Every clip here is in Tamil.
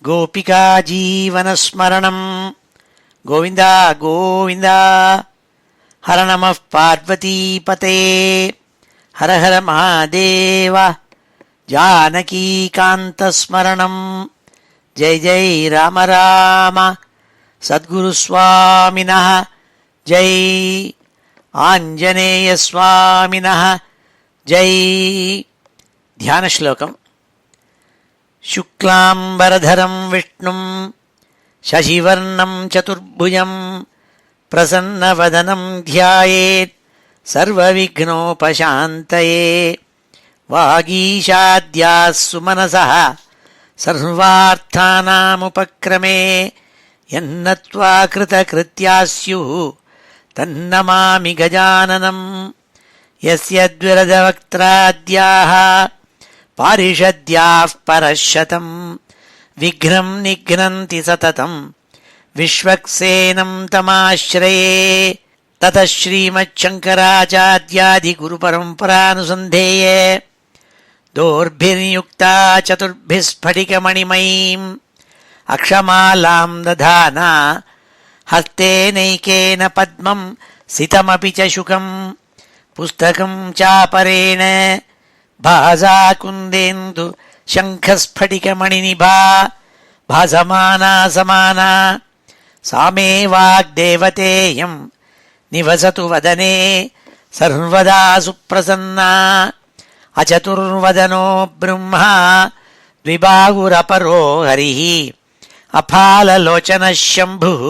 गोपिका जीवनस्मरणं गोविन्द गोविन्द। हर नमः पार्वतीपते हर हर महादेव। जानकीकान्तस्मरणं जय जय राम राम। सद्गुरुस्वामिनः जय, आञ्जनेयस्वामिनः जय। ध्यानश्लोकम्। शुक्लाम्बरधरं विष्णुं शशिवर्णं चतुर्भुजं प्रसन्नवदनं ध्यायेत् सर्वविघ्नोपशान्तये। वागीशाद्याः सुमनसः सर्वार्थानामुपक्रमे यन्नत्वा कृतकृत्याः स्युः तन्नमामि गजाननं। यस्य द्विरदवक्त्राद्याः पारिषद्याः परशतं विघ्नं निघ्नन्ति सततं विश्वक्सेनं तमाश्रये। ततः श्रीमच्छङ्कराचार्यादिगुरुपरम्परानुसन्धेये दोर्भिर्युक्ता चतुर्भिः स्फटिकमणिमयीम् अक्षमालां दधाना हस्तेनैकेन पद्मं सितमपि च शुकं पुस्तकं चापरेण भासा कुन्देन्दु शङ्खस्फटिकमणिनिभा भासमाना समाना। सा मे वाग्देवतेयं निवसतु वदने सर्वदा सुप्रसन्ना। अचतुर्वदनो ब्रह्मा द्विबाहुरपरो हरिः अफाललोचनः शम्भुः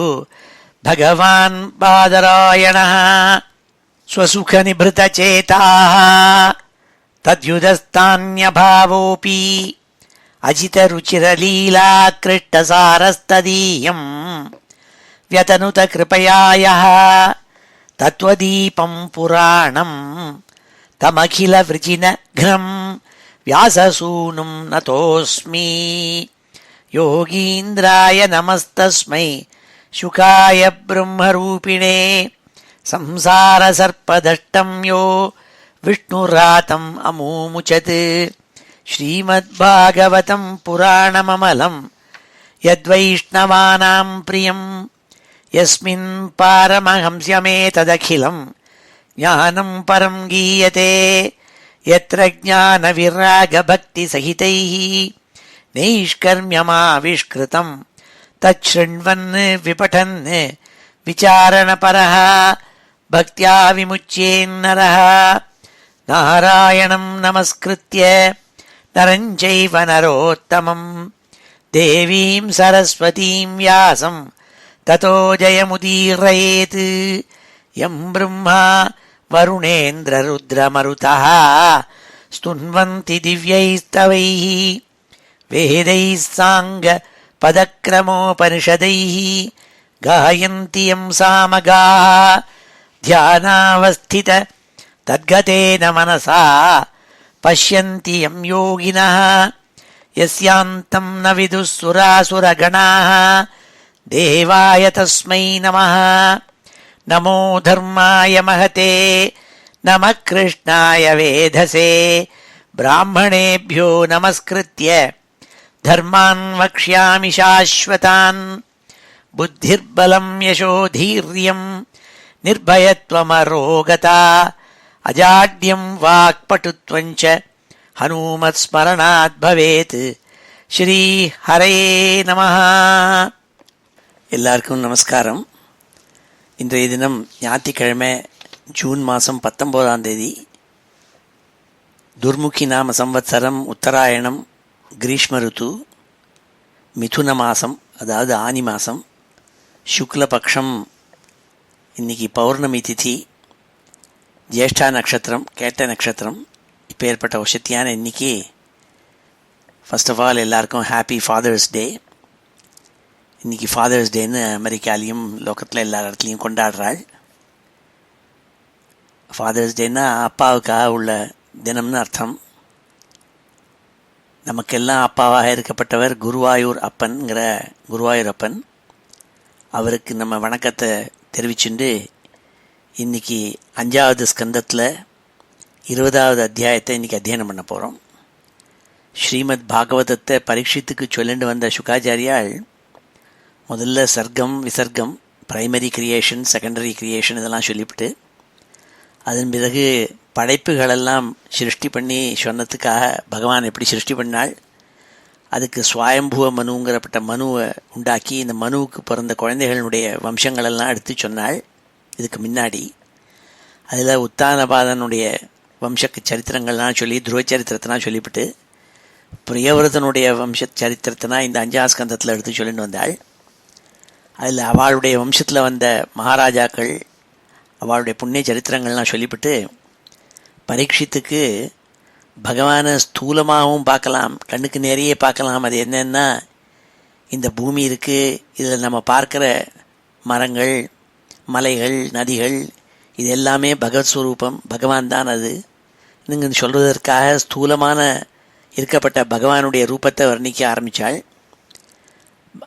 भगवान् बादरायणः। स्वसुखनिभृतचेताः तद्युदस्तान्यभावोऽपि अजितरुचिरलीलाकृष्टसारस्तदीयं व्यतनुत कृपया यः तत्त्वदीपं पुराणं तमखिलवृजिनघ्नं व्याससूनुं नतोऽस्मि। योगीन्द्राय नमस्तस्मै शुकाय ब्रह्मरूपिणे संसारसर्पदष्टं यो विष्णुरातम् अमूमुचत्। श्रीमद्भागवतं पुराणममलं यद्वैष्णवानां प्रियं यस्मिन् पारमहंस्यमेतदखिलं ज्ञानं परं गीयते। यत्र ज्ञानविरागभक्तिसहितैः नैष्कर्म्यमाविष्कृतं तच्छृण्वन् विपठन् विचारणपरः भक्त्या विमुच्येन्नरः। नारायणं नमस्कृत्य नरं चैव नरोत्तमं देवीं सरस्वतीं व्यासं ततो जयमुदीरयेत्। यं ब्रह्मा वरुणेन्द्ररुद्रमरुतः स्तुन्वन्ति दिव्यैस्तवैः वेदैः साङ्गपदक्रमोपनिषदैः गायन्ति यं सामगाः। ध्यानावस्थित तद्गतेन मनसा पश्यन्ति यं योगिनः यस्यान्तं न विदुः सुरासुरगणाः। देवाय तस्मै नमः। नमो धर्माय महते नमः कृष्णाय वेधसे। ब्राह्मणेभ्यो नमस्कृत्य धर्मान् वक्ष्यामि शाश्वतान्। बुद्धिर्बलं यशोधीर्यं निर्भयत्वमरोगता अजाड्यं वाक्पटुत्वं च हनुमत्स्मरणात् भवेत्। ஸ்ரீ ஹரயே நமஹ. எல்லாருக்கும் நமஸ்காரம். இன்றைய தினம் ஞாயிற்றுக்கிழமை ஜூன் மாதம் 19ஆம் தேதி. துர்முகி நாம சம்வத்சரம் உத்தராயணம் கிரீஷ்ம ருத்து மிதுன மாதம், அதாவது ஆனி மாதம், சுக்லபக்ஷம். இன்னைக்கு பௌர்ணமி திதி, ஜேஷ்டா நட்சத்திரம், கேட்ட நட்சத்திரம். இப்போ ஏற்பட்ட வசத்தியான இன்னைக்கு ஃபர்ஸ்ட் ஆஃப் ஆல் எல்லாருக்கும் ஹாப்பி ஃபாதர்ஸ் டே. இன்றைக்கி ஃபாதர்ஸ் டேன்னு அமெரிக்காலேயும் லோகத்தில் எல்லா இடத்துலையும் கொண்டாடுறாள். ஃபாதர்ஸ் டேன்னா அப்பாவுக்காக உள்ள தினம்னு அர்த்தம். நமக்கெல்லாம் அப்பாவாக இருக்கப்பட்டவர் குருவாயூர் அப்பன்கிற குருவாயூரப்பன். அவருக்கு நம்ம வணக்கத்தை தெரிவிச்சுண்டு இன்றைக்கி 5வது ஸ்கந்தத்தில் 20வது அத்தியாயத்தை இன்றைக்கி அத்தியனம் பண்ண போகிறோம். ஸ்ரீமத் பாகவதத்தை பரீட்சித்துக்கு சொல்லிட்டு வந்த சுகாச்சாரியால் முதல்ல சர்க்கம் விசர்க்கம், பிரைமரி கிரியேஷன், செகண்டரி கிரியேஷன் இதெல்லாம் சொல்லிவிட்டு அதன் பிறகு படைப்புகளெல்லாம் சிருஷ்டி பண்ணி சொன்னதுக்காக பகவான் எப்படி சிருஷ்டி பண்ணாள், அதுக்கு சுவாயம்புவ மனுங்கிறப்பட்ட மனுவை உண்டாக்கி இந்த மனுவுக்கு பிறந்த குழந்தைகளுடைய வம்சங்களெல்லாம் எடுத்து சொன்னாள். இதுக்கு முன்னாடி அதில் உத்தானபாதனுடைய வம்ச சரித்திரங்கள்லாம் சொல்லி துருவ சரித்திரத்தெல்லாம் சொல்லிவிட்டு பிரியவிரதனுடைய வம்ச சரித்திரத்தினா இந்த 5ஆம் ஸ்கந்தத்தில் எடுத்து சொல்லிட்டு வந்தாள். அதில் அவளுடைய வம்சத்தில் வந்த மகாராஜாக்கள் அவளுடைய புண்ணிய சரித்திரங்கள்லாம் சொல்லிவிட்டு பரீட்சித்துக்கு பகவானை ஸ்தூலமாகவும் பார்க்கலாம், கண்ணுக்கு நிறைய பார்க்கலாம். அது என்னன்னா இந்த பூமி இருக்குது, இதில் நம்ம பார்க்குற மரங்கள், மலைகள், நதிகள் இது எல்லாமே பகவத் ஸ்வரூபம், பகவான் தான். அது நீங்கள் சொல்வதற்காக ஸ்தூலமான இருக்கப்பட்ட பகவானுடைய ரூபத்தை வர்ணிக்க ஆரம்பித்தாள்.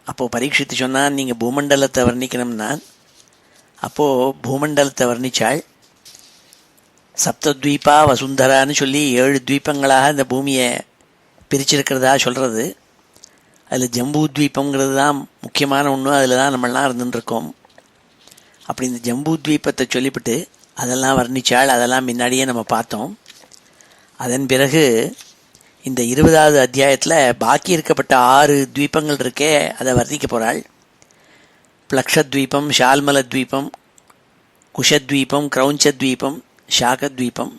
அப்போது பரீட்சித்து சொன்னால் நீங்கள் பூமண்டலத்தை வர்ணிக்கணும்னா, அப்போது பூமண்டலத்தை வர்ணித்தாள். சப்தத்வீபா வசுந்தரான்னு சொல்லி 7 துவீபங்களாக இந்த பூமியை பிரிச்சிருக்கிறதா சொல்கிறது. அதில் ஜம்பூ துவீபங்கிறது தான் முக்கியமான ஒன்று, அதில் தான் நம்மளாம் இருந்துருக்கோம். அப்படி இந்த ஜம்பூ துவீபத்தை சொல்லிவிட்டு அதெல்லாம் வர்ணித்தாள். அதெல்லாம் முன்னாடியே நம்ம பார்த்தோம். அதன் பிறகு இந்த 20ஆவது அத்தியாயத்தில் பாக்கி இருக்கப்பட்ட 6 துவீபங்கள் இருக்கே அதை வர்ணிக்க போகிறாள். பிளக்ஷத்வீபம், ஷால்மலத்வீபம், குஷத்வீபம், கிரௌஞ்சத்வீபம், ஷாகத்வீபம்,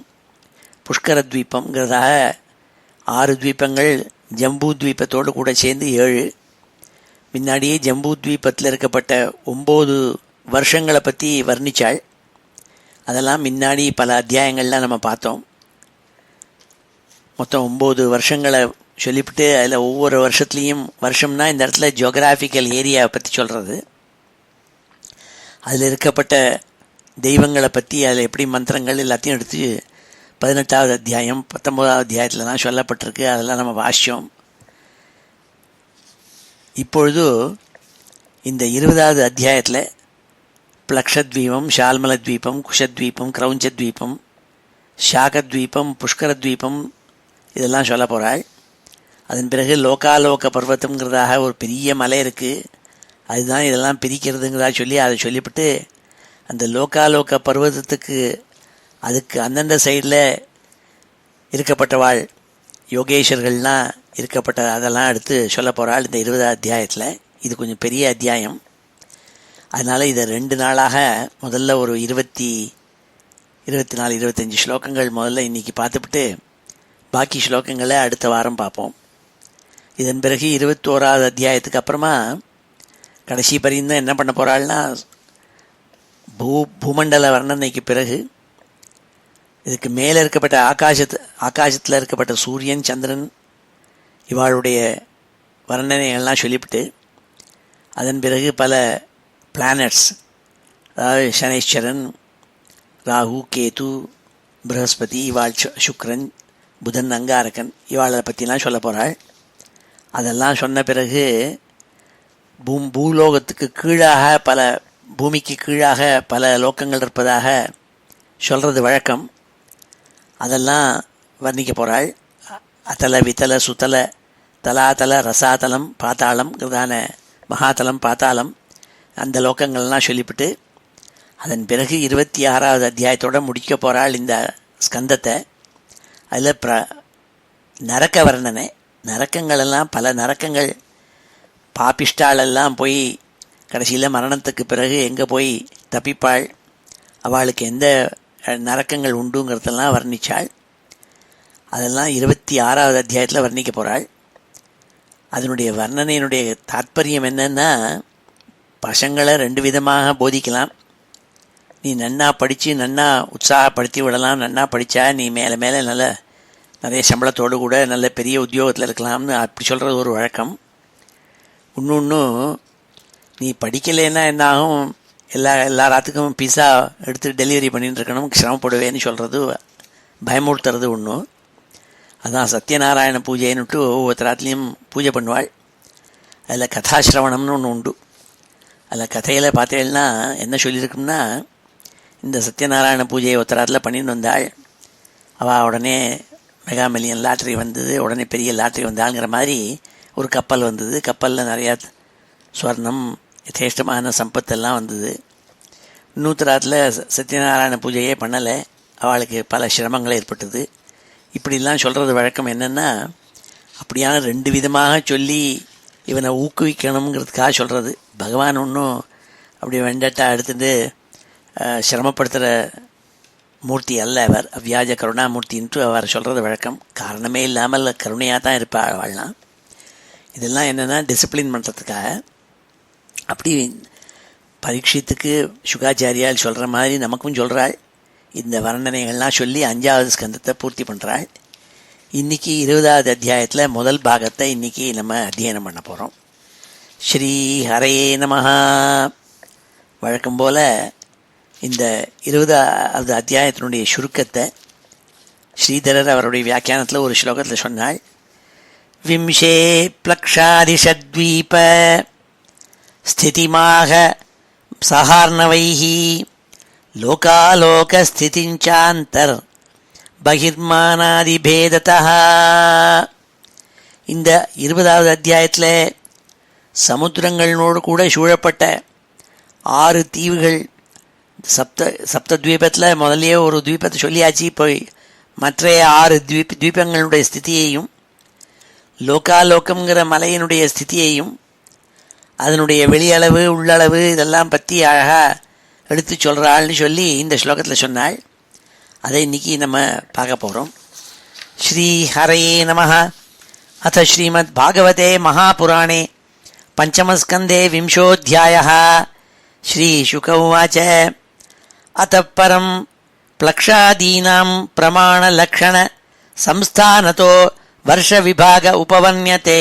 புஷ்கரத்வீபங்கிறதாக 6 துவீபங்கள் ஜம்பூ துவீபத்தோடு கூட சேர்ந்து 7. முன்னாடியே ஜம்பூ துவீபத்தில் இருக்கப்பட்ட 9 வருஷங்களை பற்றி வர்ணித்தாள். அதெல்லாம் முன்னாடி பல அத்தியாயங்கள்லாம் நம்ம பார்த்தோம். மொத்தம் 9 வருஷங்களை சொல்லிவிட்டு அதில் ஒவ்வொரு வருஷத்துலேயும், வருஷம்னா இந்த இடத்துல ஜியோகிராஃபிக்கல் ஏரியாவை பற்றி சொல்கிறது, அதில் இருக்கப்பட்ட தெய்வங்களை பற்றி அதில் எப்படி மந்திரங்கள் எல்லாத்தையும் எடுத்து 18ஆவது அத்தியாயம் 19ஆவது அத்தியாயத்தில் தான் சொல்லப்பட்டிருக்கு. அதெல்லாம் நம்ம வாசித்தோம். இப்பொழுது இந்த 20ஆவது அத்தியாயத்தில் பிளக்ஷத்வீபம், ஷால்மலத்வீபம், குஷத்வீபம், கிரௌஞ்சத்வீபம், ஷாகத்வீபம், புஷ்கரத்வீபம் இதெல்லாம் சொல்ல போகிறாள். அதன் பிறகு லோகாலோக பர்வத்தம்ங்கிறதாக ஒரு பெரிய மலை இருக்குது, அதுதான் இதெல்லாம் பிரிக்கிறதுங்கிறதா சொல்லி அதை சொல்லிவிட்டு அந்த லோகாலோக பர்வதத்துக்கு அதுக்கு அந்தந்த சைடில் இருக்கப்பட்டவாள் யோகேஸ்வர்கள்லாம் இருக்கப்பட்ட அதெல்லாம் எடுத்து சொல்ல போகிறாள் இந்த 20ஆவது அத்தியாயத்தில். இது கொஞ்சம் பெரிய அத்தியாயம், அதனால் இதை 2 நாளாக முதல்ல ஒரு 24, 25 ஸ்லோகங்கள் முதல்ல இன்றைக்கி பார்த்துவிட்டு பாக்கி ஸ்லோகங்களை அடுத்த வாரம் பார்ப்போம். இதன் பிறகு 21ஆவது அத்தியாயத்துக்கு அப்புறமா கடைசி பரிந்து என்ன பண்ண போகிறாள்னா பூமண்டல வர்ணனைக்கு பிறகு இதுக்கு மேலே இருக்கப்பட்ட ஆகாசத்தில் இருக்கப்பட்ட சூரியன், சந்திரன் இவாளுடைய வர்ணனைகள்லாம் சொல்லிவிட்டு அதன் பிறகு பல பிளானட்ஸ், அதாவது சனீஸ்வரன், ராகு, கேது, ப்ரஹஸ்பதி, இவாள் சுக்ரன், புதன், அங்காரகன் இவாளை பற்றிலாம் சொல்ல போகிறாள். அதெல்லாம் சொன்ன பிறகு பூலோகத்துக்கு கீழாக பூமிக்கு கீழாக பல லோக்கங்கள் இருப்பதாக சொல்கிறது வழக்கம். அதெல்லாம் வர்ணிக்க போகிறாள். அத்தல, வித்தல, சுத்தல, தலாதல, ரசாதலம், பாத்தாளம்ங்கிறதான மகாதலம், பாத்தாளம் அந்த லோக்கங்கள்லாம் சொல்லிவிட்டு அதன் பிறகு 26ஆவது அத்தியாயத்தோடு முடிக்க போகிறாள் இந்த ஸ்கந்தத்தை. அதில் நரக்க வர்ணனை, நரக்கங்களெல்லாம் பல நரக்கங்கள், பாபிஷ்டாலெல்லாம் போய் கடைசியில் மரணத்துக்கு பிறகு எங்கே போய் தப்பிப்பாள், அவளுக்கு எந்த நரக்கங்கள் உண்டுங்கிறதெல்லாம் வர்ணித்தாள். அதெல்லாம் 26ஆவது அத்தியாயத்தில் வர்ணிக்க போகிறாள். அதனுடைய வர்ணனையினுடைய தாற்பயம் என்னன்னா, பசங்களை 2 விதமாக போதிக்கலாம். நீ நன்னா படித்து நன்னா உற்சாகப்படுத்தி விடலாம், நன்னா படித்தா நீ மேலே மேலே நிறைய சம்பளத்தோடு கூட நல்ல பெரிய உத்தியோகத்தில் இருக்கலாம்னு அப்படி சொல்கிறது ஒரு வழக்கம். இன்னொன்று, நீ படிக்கலைன்னா என்னாகும், எல்லா ராத்துக்கும் பீஸா எடுத்து டெலிவரி பண்ணிட்டு இருக்கணும், சிரமப்படுவேன்னு சொல்கிறது, பயமுறுத்துறது ஒன்று. அதான் சத்யநாராயண பூஜைன்னுட்டு ஒவ்வொருத்தராத்துலேயும் பூஜை பண்ணுவாள். அதில் கதாசிரவணம்னு ஒன்று உண்டு. அதில் கதையில் பார்த்தீங்கன்னா என்ன சொல்லியிருக்கும்னா, இந்த சத்யநாராயண பூஜையை ஒருத்தராத்தில் பண்ணின்னு வந்தாள். அவள் உடனே மெகா மில்லியன் லாட்ரி வந்தது, உடனே பெரிய லாட்ரி வந்தாங்கிற மாதிரி ஒரு கப்பல் வந்தது. கப்பலில் நிறையா ஸ்வர்ணம் யதேஷ்டமான சம்பத்தெல்லாம் வந்தது. இன்னூத்தராத்தில் சத்யநாராயண பூஜையே பண்ணலை, அவளுக்கு பல சிரமங்கள் ஏற்பட்டது. இப்படிலாம் சொல்கிறது வழக்கம். என்னென்னா, அப்படியான 2 விதமாக சொல்லி இவனை ஊக்குவிக்கணுங்கிறதுக்காக சொல்கிறது. பகவான் ஒன்றும் அப்படி வெண்டட்டா எடுத்துட்டு சிரமப்படுத்துகிற மூர்த்தி அல்ல அவர். அவ்வியாஜ கருணாமூர்த்தின்ட்டு அவர் சொல்கிறது வழக்கம். காரணமே இல்லாமல் கருணையாக தான் இருப்பாள் அவள்லாம். இதெல்லாம் என்னென்னா டிசிப்ளின் பண்ணுறதுக்காக. அப்படி பரீட்சித்துக்கு சுகாச்சாரியால் சொல்கிற மாதிரி நமக்கும் சொல்கிறாள். இந்த வர்ணனைகள்லாம் சொல்லி 5வது ஸ்கந்தத்தை பூர்த்தி பண்ணுறாள். இன்றைக்கி 20வது அத்தியாயத்தில் முதல் பாகத்தை இன்றைக்கி நம்ம அத்தியனம் பண்ண போகிறோம். ஸ்ரீ ஹரயே நமஹ. வழக்கம் போல் இந்த 20வது அத்தியாயத்தினுடைய சுருக்கத்தை ஸ்ரீதரர் அவருடைய வியாக்கியானத்தில் ஒரு ஸ்லோகத்தில் சொன்னாள். விம்சே ப்ளக்ஷாதிஷத்வீப ஸ்திதிமாக சஹார்ணவைஹி லோகாலோகஸ்திதிஞ்சாந்தர் பகிர்மானாதிபேததா. இந்த 20வது அத்தியாயத்தில் சமுத்திரங்களோடு கூட சூழப்பட்ட 6 தீவுகள், சப்தத்வீபத்தில் முதல்லையே ஒரு தீபத்தை சொல்லியாச்சு. போய் மற்ற 6 தீபங்களுடைய ஸ்திதியையும், லோகாலோகம்ங்கிற மலையினுடைய ஸ்திதியையும், அதனுடைய வெளியளவு உள்ளளவு இதெல்லாம் பற்றி அழகாக எடுத்து சொல்கிறாள்னு சொல்லி இந்த ஸ்லோகத்தில் சொன்னாள். அதை இன்றைக்கி நம்ம பார்க்க போகிறோம். ஸ்ரீ ஹரயே நமஹ. அத ஸ்ரீமத் பாகவதே மகாபுராணே பஞ்சமஸ்கந்தே விம்சோऽध्यायः. ஸ்ரீ சுக உவாச்ச. அத்தः பரம் ப்ளக்ஷாதீனாம் பிரமாணலக்ஷண சம்ஸ்தானதோ வருஷ விபாக உபவன்யதே.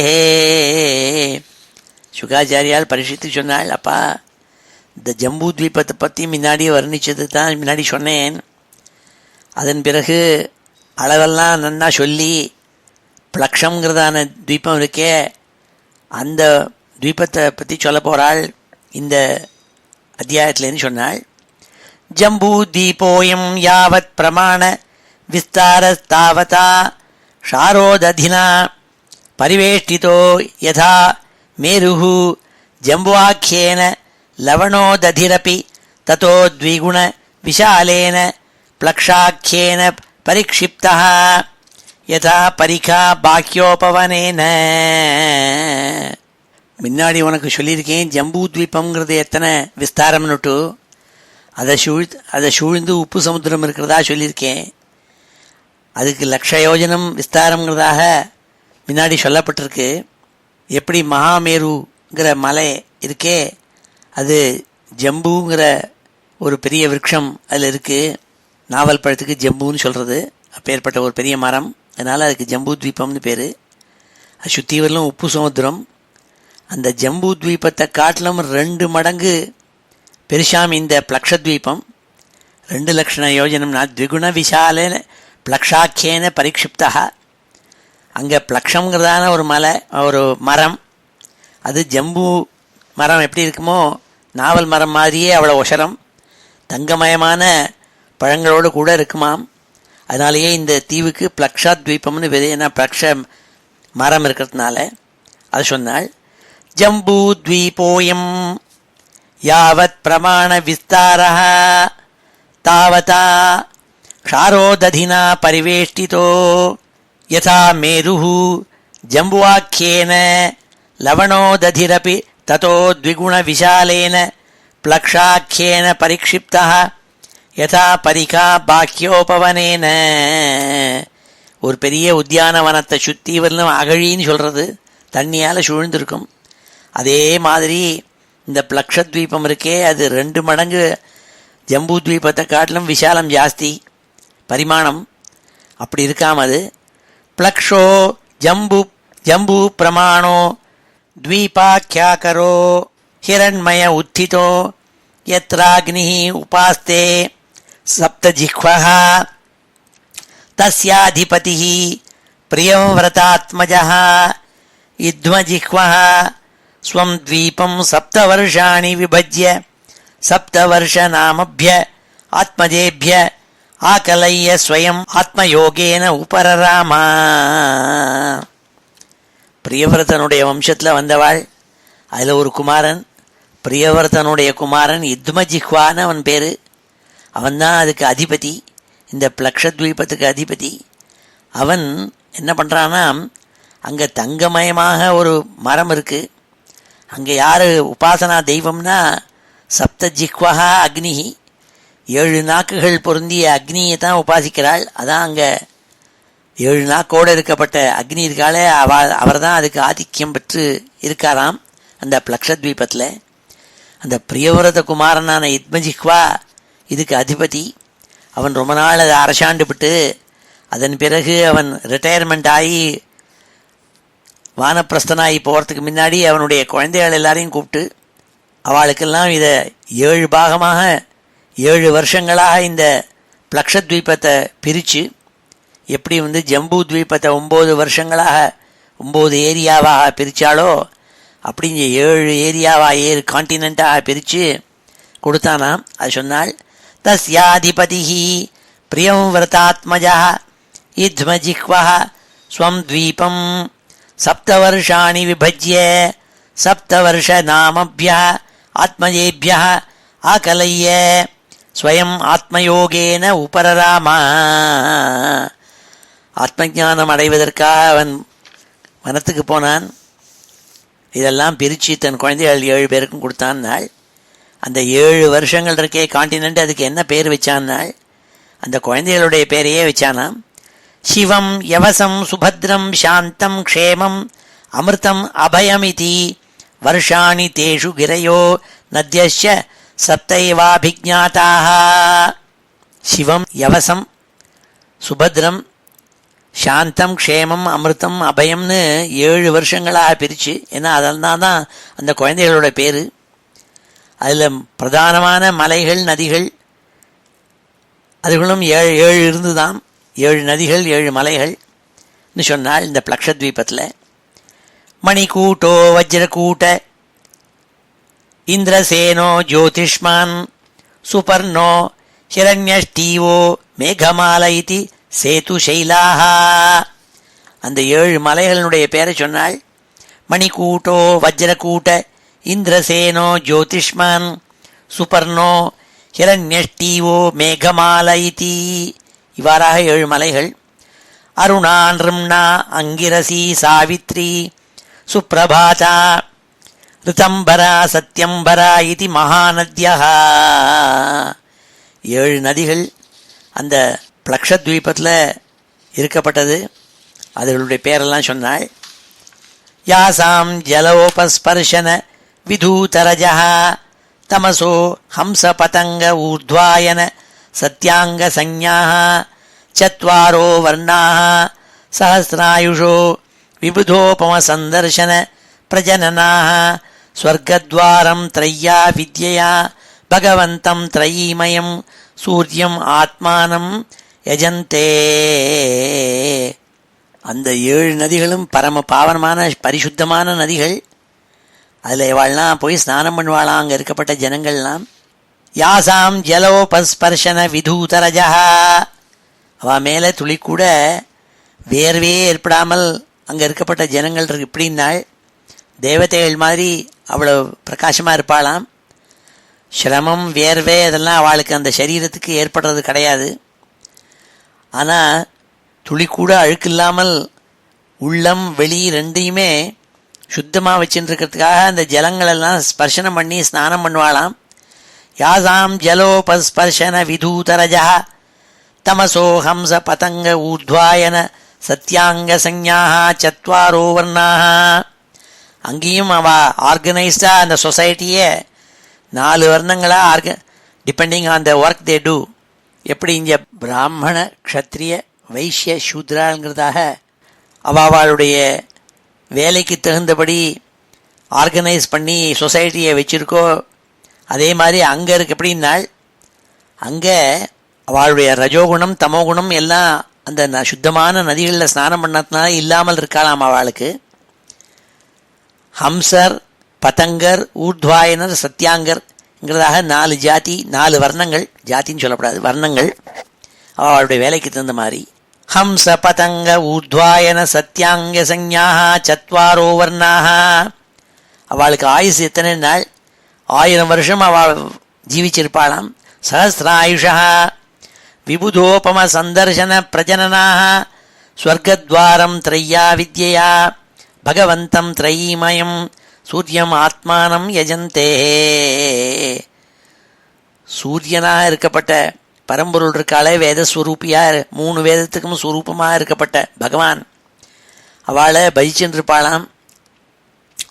சுகாச்சாரியால் பரிசித்து சொன்னாள், அப்பா இந்த ஜம்பூ தீபத்தை பற்றி முன்னாடி வர்ணித்தது தான் முன்னாடி சொன்னேன். அதன் பிறகு அளவெல்லாம் நன்னா சொல்லி ப்ளக்ஷங்கிறதான தீபம் இருக்கே அந்த தீபத்தை பற்றி சொல்ல போகிறாள் இந்த அத்தியாயத்திலேன்னு சொன்னாள். ஜம்பூ தீபோயம் யாவத் பிரமாண விஸ்தாரஸ்தாவதா ஷாரோததினா பரிவேஷ்டிதோ யதா மேருஹு ஜம்புவாக்கியேன லவணோததிரபி ததோ த்விகுண விஷாலேன ப்ளக்ஷாக்கியேன பரிக்ஷிப்தः யதா பரிகா பாக்கியோபவனேன. முன்னாடி உனக்கு சொல்லியிருக்கேன் ஜம்பூ தீபம்ங்கிறது எத்தனை விஸ்தாரம்னுட்டு. அதை சூழ்ந்து உப்பு சமுத்திரம் இருக்கிறதா சொல்லியிருக்கேன். அதுக்கு லக்ஷயோஜனம் விஸ்தாரங்கிறதாக முன்னாடி சொல்லப்பட்டிருக்கு. எப்படி மகாமேருங்கிற மலை இருக்கே அது ஜம்பூங்கிற ஒரு பெரிய விருட்சம் அதில் இருக்குது. நாவல் பழத்துக்கு ஜம்பூன்னு சொல்கிறது. அப்பேற்பட்ட ஒரு பெரிய மரம், அதனால் அதுக்கு ஜம்பூ தீபம்னு பேர். அது சுற்றி வரலும் உப்பு சமுத்திரம். அந்த ஜம்பூ தீபத்தை காட்டிலும் 2 மடங்கு பெருசாம் இந்த ப்ளக்ஷத்வீபம். 2 லக்ஷண யோஜனம்னா த்விகுண விஷாலேன ப்ளக்ஷாக்கியேன பரிக்ஷிப்தா. அங்கே ப்ளக்ஷங்கிறதான ஒரு மலை, ஒரு மரம். அது ஜம்பூ மரம் எப்படி இருக்குமோ நாவல் மரம் மாதிரியே அவ்வளோ உசரம், தங்கமயமான பழங்களோடு கூட இருக்குமாம். அதனாலேயே இந்த தீவுக்கு ப்ளக்ஷாத்வீபம்னு பேர். ஏன்னா ப்ளக்ஷ மரம் இருக்கிறதுனால. அது சொன்னாள். ஜம்பூ த்வீபோயம் யாவத் பிரமாண விஸ்தாரः தாவதா க்ஷாரோததினா பரிவேஷ்டிதோ யதா மேருஹு ஜம்புவாக்கியேன லவணோததிரபி ததோ த்விகுண விஷாலேன ப்ளக்ஷாக்கியேன பரிக்ஷிப்தः யதா பரிகா பாக்கியோபவனேன. ஒரு பெரிய உத்தியானவனத்தை சுற்றி வரலும் அகழின்னு சொல்கிறது, தண்ணியால் சூழ்ந்திருக்கும். அதே மாதிரி இந்த ப்ளக்ஷத்வீபம் இருக்கே அது 2 மடங்கு ஜம்பூ தீபத்தை காட்டிலும் விஷாலம் ஜாஸ்தி, பரிமாணம். அப்படி இருக்காம அது ப்ளக்ஷோ ஜம்பூ பிரமாணோ த்வீபாக்கியாகரோ ஹிரண்மய உத்திதோ யத்ராக்னி உபாஸ்தே சப்தஜிஹ்வः தஸ்யாதிபதிः பிரியவ்ரதாத்மஜः யுத்மஜிஹ்வः ஸ்வம் த்வீபம் 7 வருஷாணி விபஜ்ய 7 வருஷநாமப்ய ஆத்மஜேப்ய ஆகலைய ஸ்வயம் ஆத்மயோகேன உபரராமா. பிரியவர்தனுடைய வம்சத்தில் வந்தவாள். அதில் ஒரு குமாரன், பிரியவர்தனுடைய குமாரன் யுத்மஜிஹ்வான்னு அவன் பேர். அவன்தான் அதுக்கு அதிபதி, இந்த பிளக்ஷத்வீபத்துக்கு அதிபதி. அவன் என்ன பண்ணுறான்னா, அங்கே தங்கமயமாக ஒரு மரம் இருக்குது. அங்கே யார் உபாசனா தெய்வம்னா சப்தஜிஹ்வா அக்னிஹி, 7 நாக்குகள் பொருந்திய அக்னியை தான் உபாசிக்கிறாள். அதான் அங்கே 7 நாக்கோடு இருக்கப்பட்ட அக்னி இருக்காளே, அவர் தான் அதுக்கு ஆதிக்கியம் பெற்று இருக்காராம் அந்த பிளக்ஷத்வீபத்தில். அந்த பிரியவிரத குமாரனான யுத்மஜிஹ்வா இதுக்கு அதிபதி. அவன் ரொம்ப நாள் அதை அரசாண்டு விட்டு அதன் பிறகு அவன் ரிட்டையர்மெண்ட் ஆகி வானப்பிரஸ்தனாகி போகிறதுக்கு முன்னாடி அவனுடைய குழந்தைகள் எல்லாரையும் கூப்பிட்டு அவளுக்கெல்லாம் இதை 7 பாகமாக 7 வருஷங்களாக இந்த பிளக்ஷத்வீபத்தை பிரித்து, எப்படி ஜம்பூ துவீபத்தை 9 வருஷங்களாக 9 ஏரியாவாக பிரித்தாலோ அப்படி இங்கே 7 ஏரியாவாக 7 கான்டினெண்ட்டாக பிரித்து கொடுத்தானாம். அது சொன்னால், தஸ்யாதிபதி பிரியம் விரதாத்மஜா யுத்மஜிஹ்வா ஸ்வம் த்வீபம் சப்தவர்ஷாணி விபஜ்ய சப்தவர்ஷ நாமப்யா ஆத்மஜேபியா ஆகலைய ஸ்வயம் ஆத்மயோகேன உபரராமா. ஆத்மஞானம் அடைவதற்காக அவன் வனத்துக்கு போனான். இதெல்லாம் பிரித்து தன் குழந்தைகள் 7 பேருக்கும் கொடுத்தான்னாள். அந்த 7 வருஷங்கள் இருக்கே கான்டினென்ட், அதுக்கு என்ன பேர் வச்சான்னாள், அந்த குழந்தைகளுடைய பேரையே வச்சானாம். சிவம் யவசம் சுபத்ரம் சாந்தம் க்ஷேமம் அமிர்தம் அபயமிதி வருஷாணி தேஷு கிரையோ நத்யஸ்ய சப்தைவாபிஜ்ஞாதாக. சிவம் யவசம் சுபத்ரம் சாந்தம் க்ஷேமம் அமிர்தம் அபயம்னு 7 வருஷங்களாக பிரித்து, ஏன்னா அதெல்லாம் தான் அந்த குழந்தைகளோட பேர். அதில் பிரதானமான மலைகள் நதிகள் அதுகளும் 7 இருந்துதான். 7 நதிகள் 7 மலைகள்னு சொன்னால் இந்த பிளக்ஷத்வீபத்தில். மணிக்கூட்டோ வஜ்ரக்கூட்ட இந்திரசேனோ ஜோதிஷ்மான் சுபர்ணோ ஹிரண்யஷ்டீவோ மேகமால இதி சேது சைலாக. அந்த 7 மலைகளினுடைய பேரை சொன்னால், மணிக்கூட்டோ வஜ்ரக்கூட்ட இந்திரசேனோ ஜோதிஷ்மான் சுபர்ணோ ஹிரண்யஷ்டீவோ மேகமால இதி, இவ்வாறாக 7 மலைகள். அருணா நிரும்னா அங்கிரசி சாவித்ரி சுப்ரபாதா ரிதம்பரா சத்யம்பரா இது மகாநத்யா. 7 நதிகள் அந்த பிளக்ஷத்வீபத்தில் இருக்கப்பட்டது. அதுகளுடைய பேரெல்லாம் சொன்னாள். யாசாம் ஜலோபஸ்பர்ஷன விதூதரஜா தமசோ ஹம்ச பதங்க ஊர்த்வாயன சத்யாங்க சஞ்ஞாः சத்வாரோ வர்ணாः சஹஸ்ராயுஷோ விபுதோபம சந்தர்ஷன பிரஜனனாः ஸ்வர்கத்வாரம் த்ரையா வித்யயா பகவந்தம் த்ரயீமயம் சூர்யம் ஆத்மானம் யஜந்தே. அந்த 7 நதிகளும் பரம பாவனமான பரிசுத்தமான நதிகள். அதில் இவாள்லாம் போய் ஸ்நானம் பண்ணுவாளாம் அங்கே இருக்கப்பட்ட ஜனங்கள்லாம். யாசாம் ஜலோபஸ்பர்ஷன விதூதரஜா, அவள் மேலே துளி கூட வேர்வே ஏற்படாமல் அங்கே இருக்கப்பட்ட ஜனங்கள் இருக்கு. இப்படின்னாள் தேவதைகள் மாதிரி அவ்வளோ பிரகாசமாக இருப்பாளாம். சிரமம் வேர்வே அதெல்லாம் அவளுக்கு அந்த சரீரத்துக்கு ஏற்படுறது கிடையாது. ஆனால் துளி கூட அழுக்கு இல்லாமல் உள்ளம் வெளி ரெண்டையுமே சுத்தமாக வச்சுருக்கிறதுக்காக அந்த ஜலங்களெல்லாம் ஸ்பர்ஷனம் பண்ணி ஸ்நானம் பண்ணுவாளாம். யாசாம் ஜலோபஸ்பர்ஷன விதூதரஜா தமசோ ஹம்ச பதங்க ஊர்த்வாயன சத்யாங்க சஞ்ஞாः சத்வாரோ வர்ணாः. அங்கேயும் அவள் ஆர்கனைஸ்டாக அந்த சொசைட்டியை 4 வர்ணங்களாக depending on the work they do. எப்படி இங்கே பிராமண க்ஷத்ரிய வைஷ்ய சூத்ராங்கிறதாக அவளுடைய வேலைக்கு தகுந்தபடி ஆர்கனைஸ் பண்ணி சொசைட்டியை வச்சுருக்கோ, அதே மாதிரி அங்கே இருக்கு. எப்படின்னாள் அங்கே அவளுடைய ரஜோகுணம் தமோகுணம் எல்லாம் அந்த சுத்தமான நதிகளில் ஸ்நானம் பண்ணதுனால இல்லாமல் இருக்கலாம். அவளுக்கு ஹம்சர் பதங்கர் ஊர்த்வாயனர் சத்யாங்கர்ங்கிறதாக 4 ஜாதி 4 வர்ணங்கள், ஜாத்தின்னு சொல்லப்படாது வர்ணங்கள். அவளுடைய வேலைக்கு தகுந்த மாதிரி. ஹம்ச பதங்க ஊர்த்வாயன சத்யாங்க சஞ்ஞாக சத்வாரோ வர்ணாக. அவளுக்கு ஆயுசு எத்தனை நாள்? 1000 வருஷம் அவள் ஜீவிச்சிருப்பாளாம். சஹசிராயுஷா விபுதோபம சந்தர்சன பிரஜனனாக ஸ்வர்கத்வாரம் த்ரையா வித்யா பகவந்தம் த்ரைமயம் சூரியம் ஆத்மானம் யஜந்தே. சூரியனாக இருக்கப்பட்ட பரம்பொருள் இருக்காளே, வேதஸ்வரூபியா 3 வேதத்துக்கும் ஸ்வரூபமாக இருக்கப்பட்ட பகவான் அவளை பஜிச்சுருப்பாளாம்.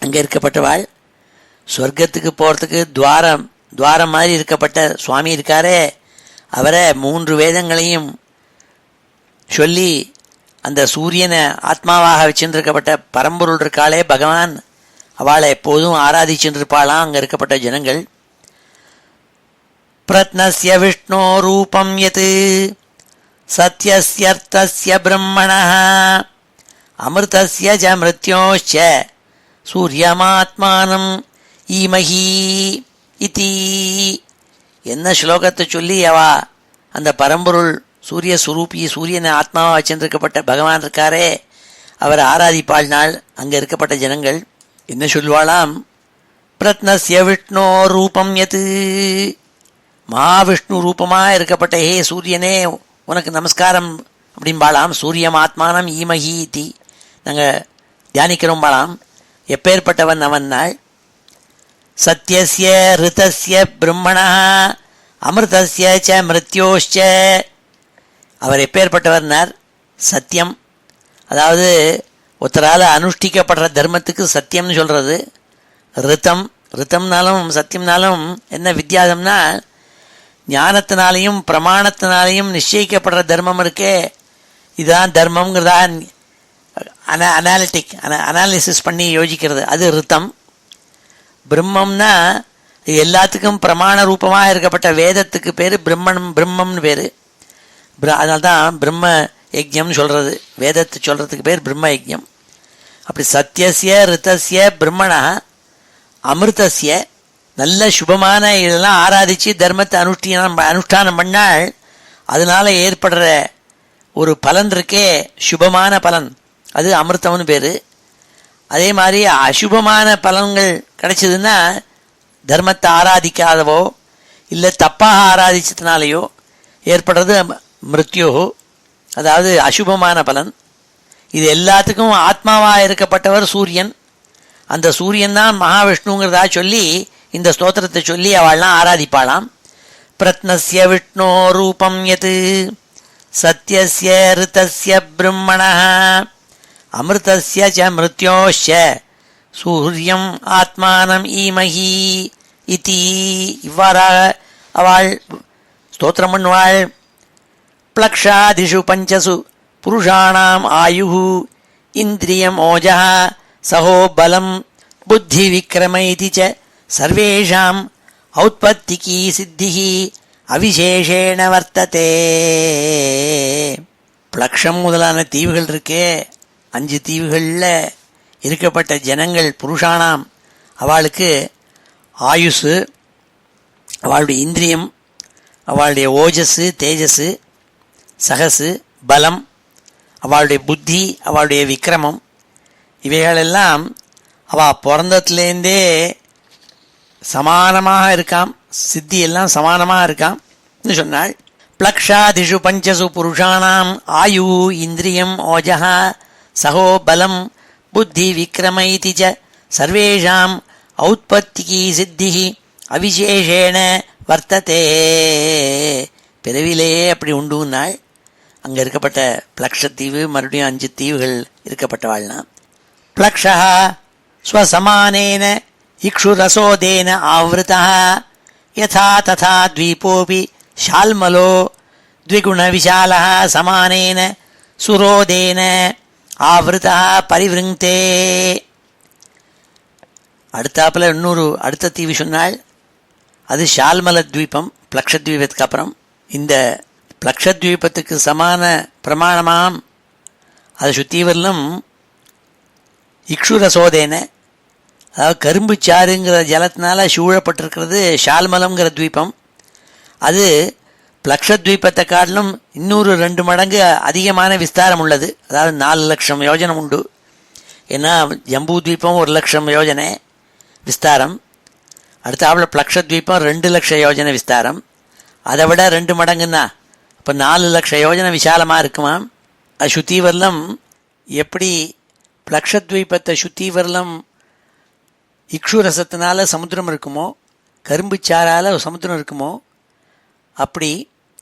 அங்கே இருக்கப்பட்டவாள் ஸ்வர்க்கத்துக்கு போகிறதுக்கு துவாரம் மாதிரி இருக்கப்பட்ட சுவாமி இருக்காரே, அவரை 3 வேதங்களையும் சொல்லி அந்த சூரியனை ஆத்மாவாக வச்சுருக்கப்பட்ட பரம்பொருள் இருக்காளே பகவான், அவளை எப்போதும் ஆராதிச்சுருப்பாளாம் அங்கே இருக்கப்பட்ட ஜனங்கள். பிரத்னஸ்ய விஷ்ணோ ரூபம் யத் சத்யஸ்யர்த்தஸ்ய பிரம்மணः அமிர்தஸ்ய ச மிருத்யோச்ச சூரியமாத்மானம் ஈமஹி இதி. என்ன ஸ்லோகத்தை சொல்லி அவா அந்த பரம்பொருள் சூரிய சுரூபி சூரியனை ஆத்மாவாக வச்சிருக்கப்பட்ட பகவான் இருக்காரே அவரை ஆராதிப்பாள் நாள் அங்கே இருக்கப்பட்ட ஜனங்கள் என்ன சொல்வாளாம்? பிரத்னஸ்ய விஷ்ணோ ரூபம் யத், மகாவிஷ்ணு ரூபமாக இருக்கப்பட்ட ஹே சூரியனே உனக்கு நமஸ்காரம் அப்படின்பாளாம். சூரியம் ஆத்மானம் ஈமஹி இதி நாங்கள் தியானிக்கிறோம்பாளாம். எப்பேற்பட்டவன் அவன் நாள்? சத்யஸ்ய ரிதஸ்ய பிரம்மணா அமிர்தஸ்ய ச மிருத்யோஷ்ச. அவர் எப்பேற்பட்டவர்னார்? சத்தியம், அதாவது ஒருத்தரால் அனுஷ்டிக்கப்படுற தர்மத்துக்கு சத்தியம்னு சொல்கிறது. ரித்தம்னாலும் சத்தியம்னாலும் என்ன வித்தியாசம்னா, ஞானத்தினாலையும் பிரமாணத்தினாலையும் நிச்சயிக்கப்படுற தர்மம் இருக்கே, இதுதான் தர்மங்கிறதா அனாலிசிஸ் பண்ணி யோசிக்கிறது, அது ரித்தம். பிரம்மம்னா எல்லாத்துக்கும் பிரமாண ரூபமாக இருக்கப்பட்ட வேதத்துக்கு பேர் பிரம்மம்னு பேர். அதனால்தான் பிரம்ம யஜ்யம்னு சொல்கிறது, வேதத்தை சொல்கிறதுக்கு பேர் பிரம்ம யஜ்யம். அப்படி சத்தியசிய ரித்தசிய பிரம்மணா அமிர்தசிய, நல்ல சுபமான இதெல்லாம் ஆராதித்து தர்மத்தை அனுஷ்டானம் பண்ணால் அதனால் ஏற்படுற ஒரு பலன் இருக்கே, சுபமான பலன், அது அமிர்தம்னு பேர். அதே மாதிரி அசுபமான பலன்கள் கிடைச்சதுன்னா தர்மத்தை ஆராதிக்காதவோ இல்லை தப்பாக ஆராதிச்சதுனாலேயோ ஏற்படுறது மிருத்யோ, அதாவது அசுபமான பலன். இது எல்லாத்துக்கும் ஆத்மாவாக இருக்கப்பட்டவர் சூரியன். அந்த சூரியன் தான் மகாவிஷ்ணுங்கிறதா சொல்லி இந்த ஸ்தோத்திரத்தை சொல்லி அவள்லாம் ஆராதிப்பாளாம். பிரத்னஸ்ய விஷ்ணோ ரூபம் யத் சத்யஸ்ய ரிதஸ்ய பிரம்மணः அமிர்தஸ்ய ச மிருத்யோஷ்ச சூரியம் ஆத்மானம் ஈமஹி இதி. இவ்வாறாக அவள் ஸ்தோத்திரம் பண்ணுவாள். ப்ளக்ஷாதிஷு பஞ்சசு புருஷாணாம் ஆயுः இந்திரியம் ஓஜः சஹோ பலம் புத்தி விக்ரம இதி ச சர்வேஷாம் ஔத்பத்திகி சித்திஹி அவிசேஷேண வர்த்ததே. ப்ளக்ஷம் முதலான தீவுகள் இருக்கே, 5 தீவுகளில் இருக்கப்பட்ட ஜனங்கள் புருஷானாம், அவளுக்கு ஆயுசு, அவளுடைய இந்திரியம், அவளுடைய ஓஜஸ்ஸு தேஜஸ்ஸு, சகசு பலம், அவளுடைய புத்தி, அவளுடைய விக்ரமம், இவைகளெல்லாம் அவள் பிறந்தத்துலேருந்தே சமானமாக இருக்காம், சித்தி எல்லாம் சமானமாக இருக்காம் சொன்னாள். ப்ளக்ஷாதிஷு பஞ்சசு புருஷாணாம் ஆயு இந்திரியம் ஓஜஹ சஹோ பலம் புத்தி விக்ரம இதி ச சர்வேஷாம் ஔத்பத்திகி சித்திஹி அவிசேஷேண வர்த்ததே. பிறவிலேயே அப்படி உண்டுனாள். அங்கே இருக்கப்பட்ட ப்ளக்ஷத்தீவு மறுபடியும் 5 தீவுகள் இருக்கப்பட்டவாள்னா. ப்ளக்ஷா ஸ்வசமானேன இக்ஷுரசோதேன ஆவ்ருதः யதா ததா த்வீபோபி ஷால்மலோ த்விகுணவிசாலः சமானேன சுரோதேன ஆவ்ருதः பரிவிருங்கே. அடுத்தாப்பில் இன்னொரு அடுத்த தீவு சொன்னாள், அது ஷால்மல த்வீபம். ப்ளக்ஷத்வீபத்துக்கு அப்புறம் இந்த ப்ளக்ஷத்வீபத்துக்கு சமான பிரமாணமாம் அதை சுற்றி வரலும் இக்ஷுரசோதேன, அதாவது கரும்பு சாறுங்கிற ஜலத்தினால சூழப்பட்டிருக்கிறது ஷால்மலம்ங்கிற த்வீபம். அது பிளக்ஷத்வீபத்தை காட்டிலும் இன்னொரு 2 மடங்கு அதிகமான விஸ்தாரம் உள்ளது. அதாவது 4 லட்சம் யோஜனை உண்டு. ஏன்னா ஜம்பூ தீபம் 1 லட்சம் யோஜனை விஸ்தாரம், அடுத்தாப்புல பிளக்ஷத்வீபம் 2 லட்சம் யோஜனை விஸ்தாரம். அதை விட 2 மடங்குன்னா இப்போ 4 லட்சம் யோஜனை விசாலமாக இருக்குமாம். சுத்திவர்லம் எப்படி பிளக்ஷத்வீபத்தை சுத்திவர்லம் இக்ஷுரசத்தினால சமுத்திரம் இருக்குமோ, கரும்புச்சாரால் சமுத்திரம் இருக்குமோ, அப்படி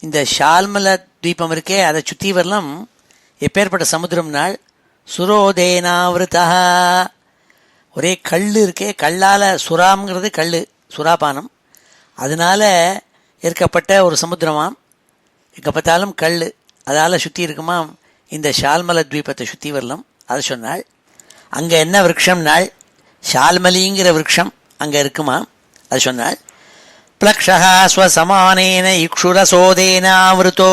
இந்த ஷால்மல தீபம் இருக்கே அதை சுற்றி வரலாம். எப்பேற்பட்ட சமுத்திரம்னால் சுரோதேனாவிருதா, ஒரே கல் இருக்கே, கல்லால் சுறாங்கிறது கல், சுறாபானம், அதனால் ஏற்கப்பட்ட ஒரு சமுத்திரமாம். எங்கே பார்த்தாலும் கல், அதால் சுற்றி இருக்குமாம் இந்த ஷால்மல தீபத்தை சுற்றி வரலாம். அதை சொன்னாள். அங்கே என்ன விரக்ஷம்னாள், ஷால்மலிங்கிற விரக்ஷம் அங்கே இருக்குமா. அது சொன்னாள். பிளக்ஷः ஸ்வசமானேன இக்ஷுரசோதேனாவிருதோ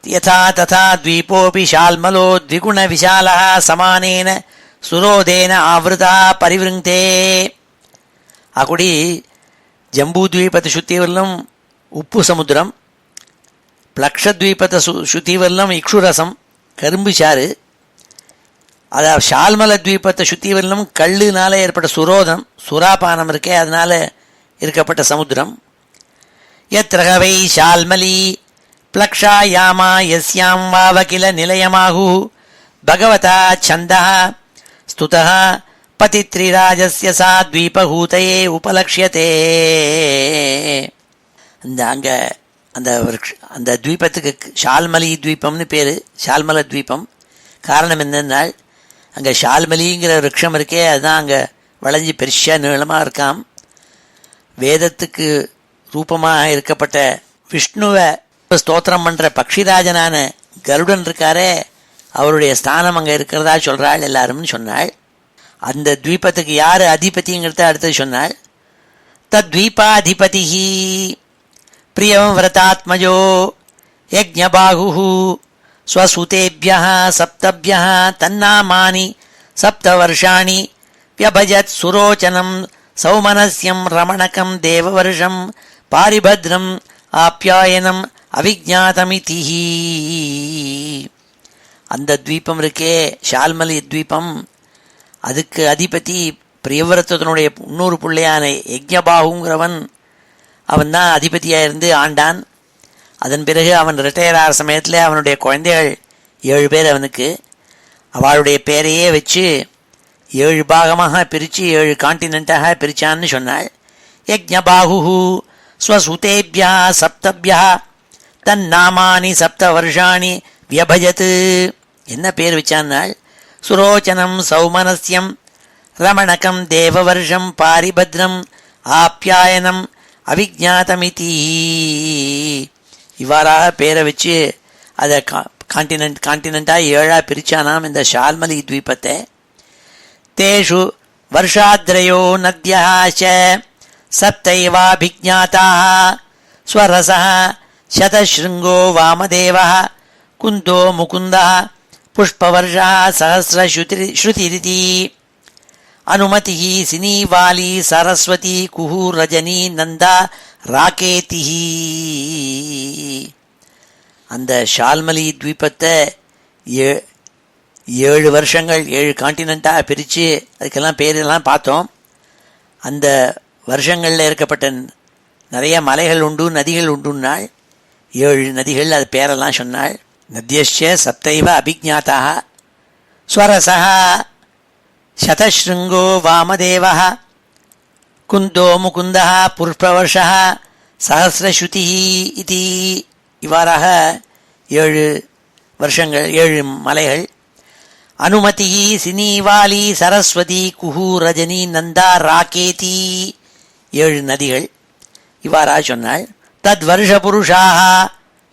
யதா ததா த்வீபோபி ஷால்மலோ த்விகுண விசாலः சமானேன சுரோதேன ஆவிருதா பரிவிருங்கே. அக்குடி ஜம்பூத்வீபத்தை சுற்றி வரலும் உப்பு சமுத்திரம், பிளக்ஷத்வீபத்தை சுற்றி வரலும் இக்ஷுரசம் கரும்பு சாறு, அதாவது ஷால்மல தீபத்தை சுற்றி வரலும் கல்லுனால ஏற்பட்ட சுரோதம் சுறாபானம் இருக்கே, அதனால இருக்கப்பட்ட சமுத்திரம். யத்ரகவை ஷால்மலி பிளக்ஷாயாமா யஸ்யாம் வாவகில நிலையமாகு பகவதா சந்தா ஸ்துதா பதித்ரிராஜஸ்ய சா த்வீபஹூதயே உபலக்ஷ்யதே. அங்கே அந்த தீபத்துக்கு ஷால்மலி தீபம்னு பேர், ஷால்மல தீபம். காரணம் என்னென்னால் அங்கே ஷால்மலிங்கிற விரக்ஷம் இருக்கே, அதுதான் அங்கே வளைஞ்சி பெருசாக நீளமாக இருக்காம். வேதத்துக்கு ரூபமாக இருக்கப்பட்ட விஷ்ணுவை ஸ்தோத்திரம் பண்ணுற பக்ஷிராஜனான கருடன் இருக்காரே, அவருடைய ஸ்தானம் அங்கே இருக்கிறதா சொல்கிறாள் எல்லாரும்னு சொன்னாள். அந்த தீபத்துக்கு யார் அதிபதிங்கிறத அடுத்தது சொன்னாள். தத்வீபாதிபதி பிரியம் விரதாத்மஜோ யஜ்ஞபாகு ஸ்வசுதேபியः சப்தபியः தன்னாமானி சப்தவர்ஷாணி வியபஜத் சுரோச்சனம் சௌமனஸ்யம் ரமணகம் தேவவர்ஷம் பாரிபத்ரம் ஆப்யாயனம் அவிஜாதமிதி. அந்த தீபம் இருக்கே ஷால்மலி தீபம், அதுக்கு அதிபதி பிரியவிரதனுடைய இன்னொரு பிள்ளையான யஜ்ஞபாகுங்கிறவன், அவன் தான் அதிபதியாக இருந்து ஆண்டான். அதன் பிறகு அவன் ரிட்டையர் ஆகிற சமயத்தில் அவனுடைய குழந்தைகள் 7 பேர் அவனுக்கு, அவளுடைய பேரையே வச்சு 7 பாகமாக பிரித்து 7 கான்டினென்ட்டாக பிரித்தான்னு சொன்னாள். யஜ்ஞபாகு ஸ்வசுதேபியா சப்தபியா தன்னாமானி சப்த வருஷாணி வியபஜத். என்ன பேர் வச்சான்னாள்? சுரோச்சனம் சௌமனஸ்யம் ரமணகம் தேவவர்ஷம் பாரிபத்ரம் ஆப்யாயனம் அவிஜாதமிதி. இவ்வாறாக பேரை வச்சு அதை கான்டினென்ட்டாக 7ஆக பிரித்தானாம் இந்த ஷால்மலி தீபத்தை. தேஷு வருஷாத்ரயோ நத்யः சப்தைவாபிஜாதாः ஸ்வரசः சதஸ்ருங்கோ வாமதேவः குந்தோ முகுந்தः புஷ்பவர்ஷः சஹஸ்ரஸ்ருதிரிதி அனுமதிः சினீவாலி சரஸ்வதி குஹு ரஜனி நந்தா ராகேதி. அந்த ஷால்மலி தீபத்தை 7 வருஷங்கள் 7 கான்டினென்ட்டாக பிரித்து அதுக்கெல்லாம் பேரெல்லாம் பார்த்தோம். அந்த வருஷங்களில் இருக்கப்பட்ட நிறைய மலைகள் உண்டு, நதிகள் உண்டுன்னாள். 7 நதிகள், அது பேரெல்லாம் சொன்னாள். நத்யஸ்ய சப்தைவ அபிஜாதாக ஸ்வரசः சதஸ்ருங்கோ வாமதேவः குந்தோ முகுந்தः புஷ்பவர்ஷः சஹஸ்ரஸ்ருதி இதி. இவ்வாறாக 7 வருஷங்கள் 7 மலைகள். அனுமதி சினீவாலி சரஸ்வதி குஹு ரஜனி நந்தா ராகேதி 7 நதிகள். இவ்வாறாக சொன்னாள். தத் வருஷ புருஷாக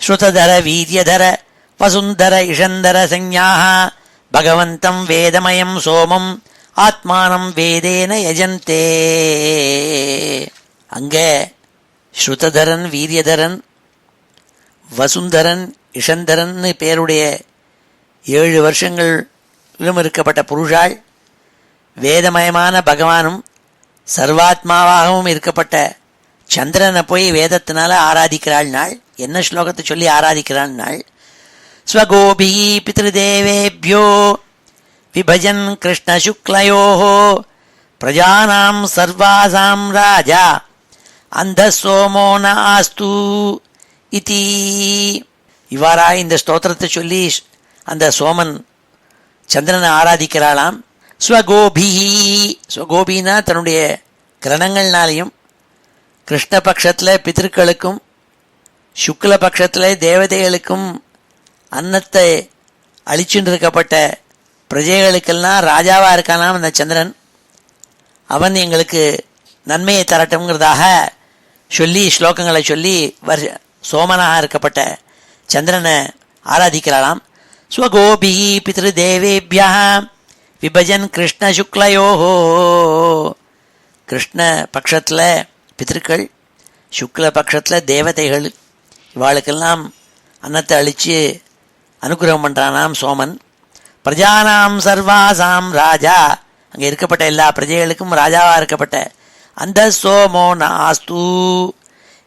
ஸ்ருததர வீரியதர வசுந்தர இஷந்தர சஞ்ஞாக பகவந்தம் வேதமயம் சோமம் ஆத்மானம் வேதேன யஜந்தே. அங்கே ஸ்ருததரன், வீரியதரன், வசுந்தரன், இஷந்தரன் பேருடைய 7 வருஷங்களிலும் இருக்கப்பட்ட புருஷாள், வேதமயமான பகவானும் சர்வாத்மாவாகவும் இருக்கப்பட்ட சந்திரனை போய் வேதத்தினால ஆராதிக்கிறாள் நாள். என்ன ஸ்லோகத்தை சொல்லி ஆராதிக்கிறாள் நாள்? ஸ்வகோபி பித்ருதேவேப்யோ விபஜன் கிருஷ்ண சுக்லயோ பிரஜானாம் சர்வாசாம் ராஜா அந்த சோமோ நாஸ்து இதி. இவ்வாறா இந்த ஸ்தோத்திரத்தை சொல்லி அந்த சோமன் சந்திரனை ஆராதிக்கிறாளாம். ஸ்வகோபி, ஸ்வகோபின்னா தன்னுடைய கிரணங்கள்னாலையும், கிருஷ்ண பட்சத்தில் பித்திருக்களுக்கும் சுக்ல பட்சத்தில் தேவதைகளுக்கும் அன்னத்தை அழிச்சுட்டு இருக்கப்பட்ட பிரஜைகளுக்கெல்லாம் ராஜாவாக இருக்கானாம் அந்த சந்திரன். அவன் எங்களுக்கு நன்மையை தரட்டும்ங்கிறதாக சொல்லி ஸ்லோகங்களை சொல்லி சோமனாக இருக்கப்பட்ட சந்திரனை ஆராதிக்கிறாளாம். ஸ்வகோபி பித்ருதேவேபியா விபஜன் கிருஷ்ண சுக்லயோ. கிருஷ்ண பட்சத்தில் பித்திருக்கள், சுக்ல பட்சத்தில் தேவதைகள், இவாளுக்கெல்லாம் அன்னத்தை அழித்து அனுகிரகம் பண்ணுறானாம் சோமன். பிரஜானாம் சர்வாசாம் ராஜா, அங்கே இருக்கப்பட்ட எல்லா பிரஜைகளுக்கும் ராஜாவாக இருக்கப்பட்ட அந்த சோமோ நாஸ்து,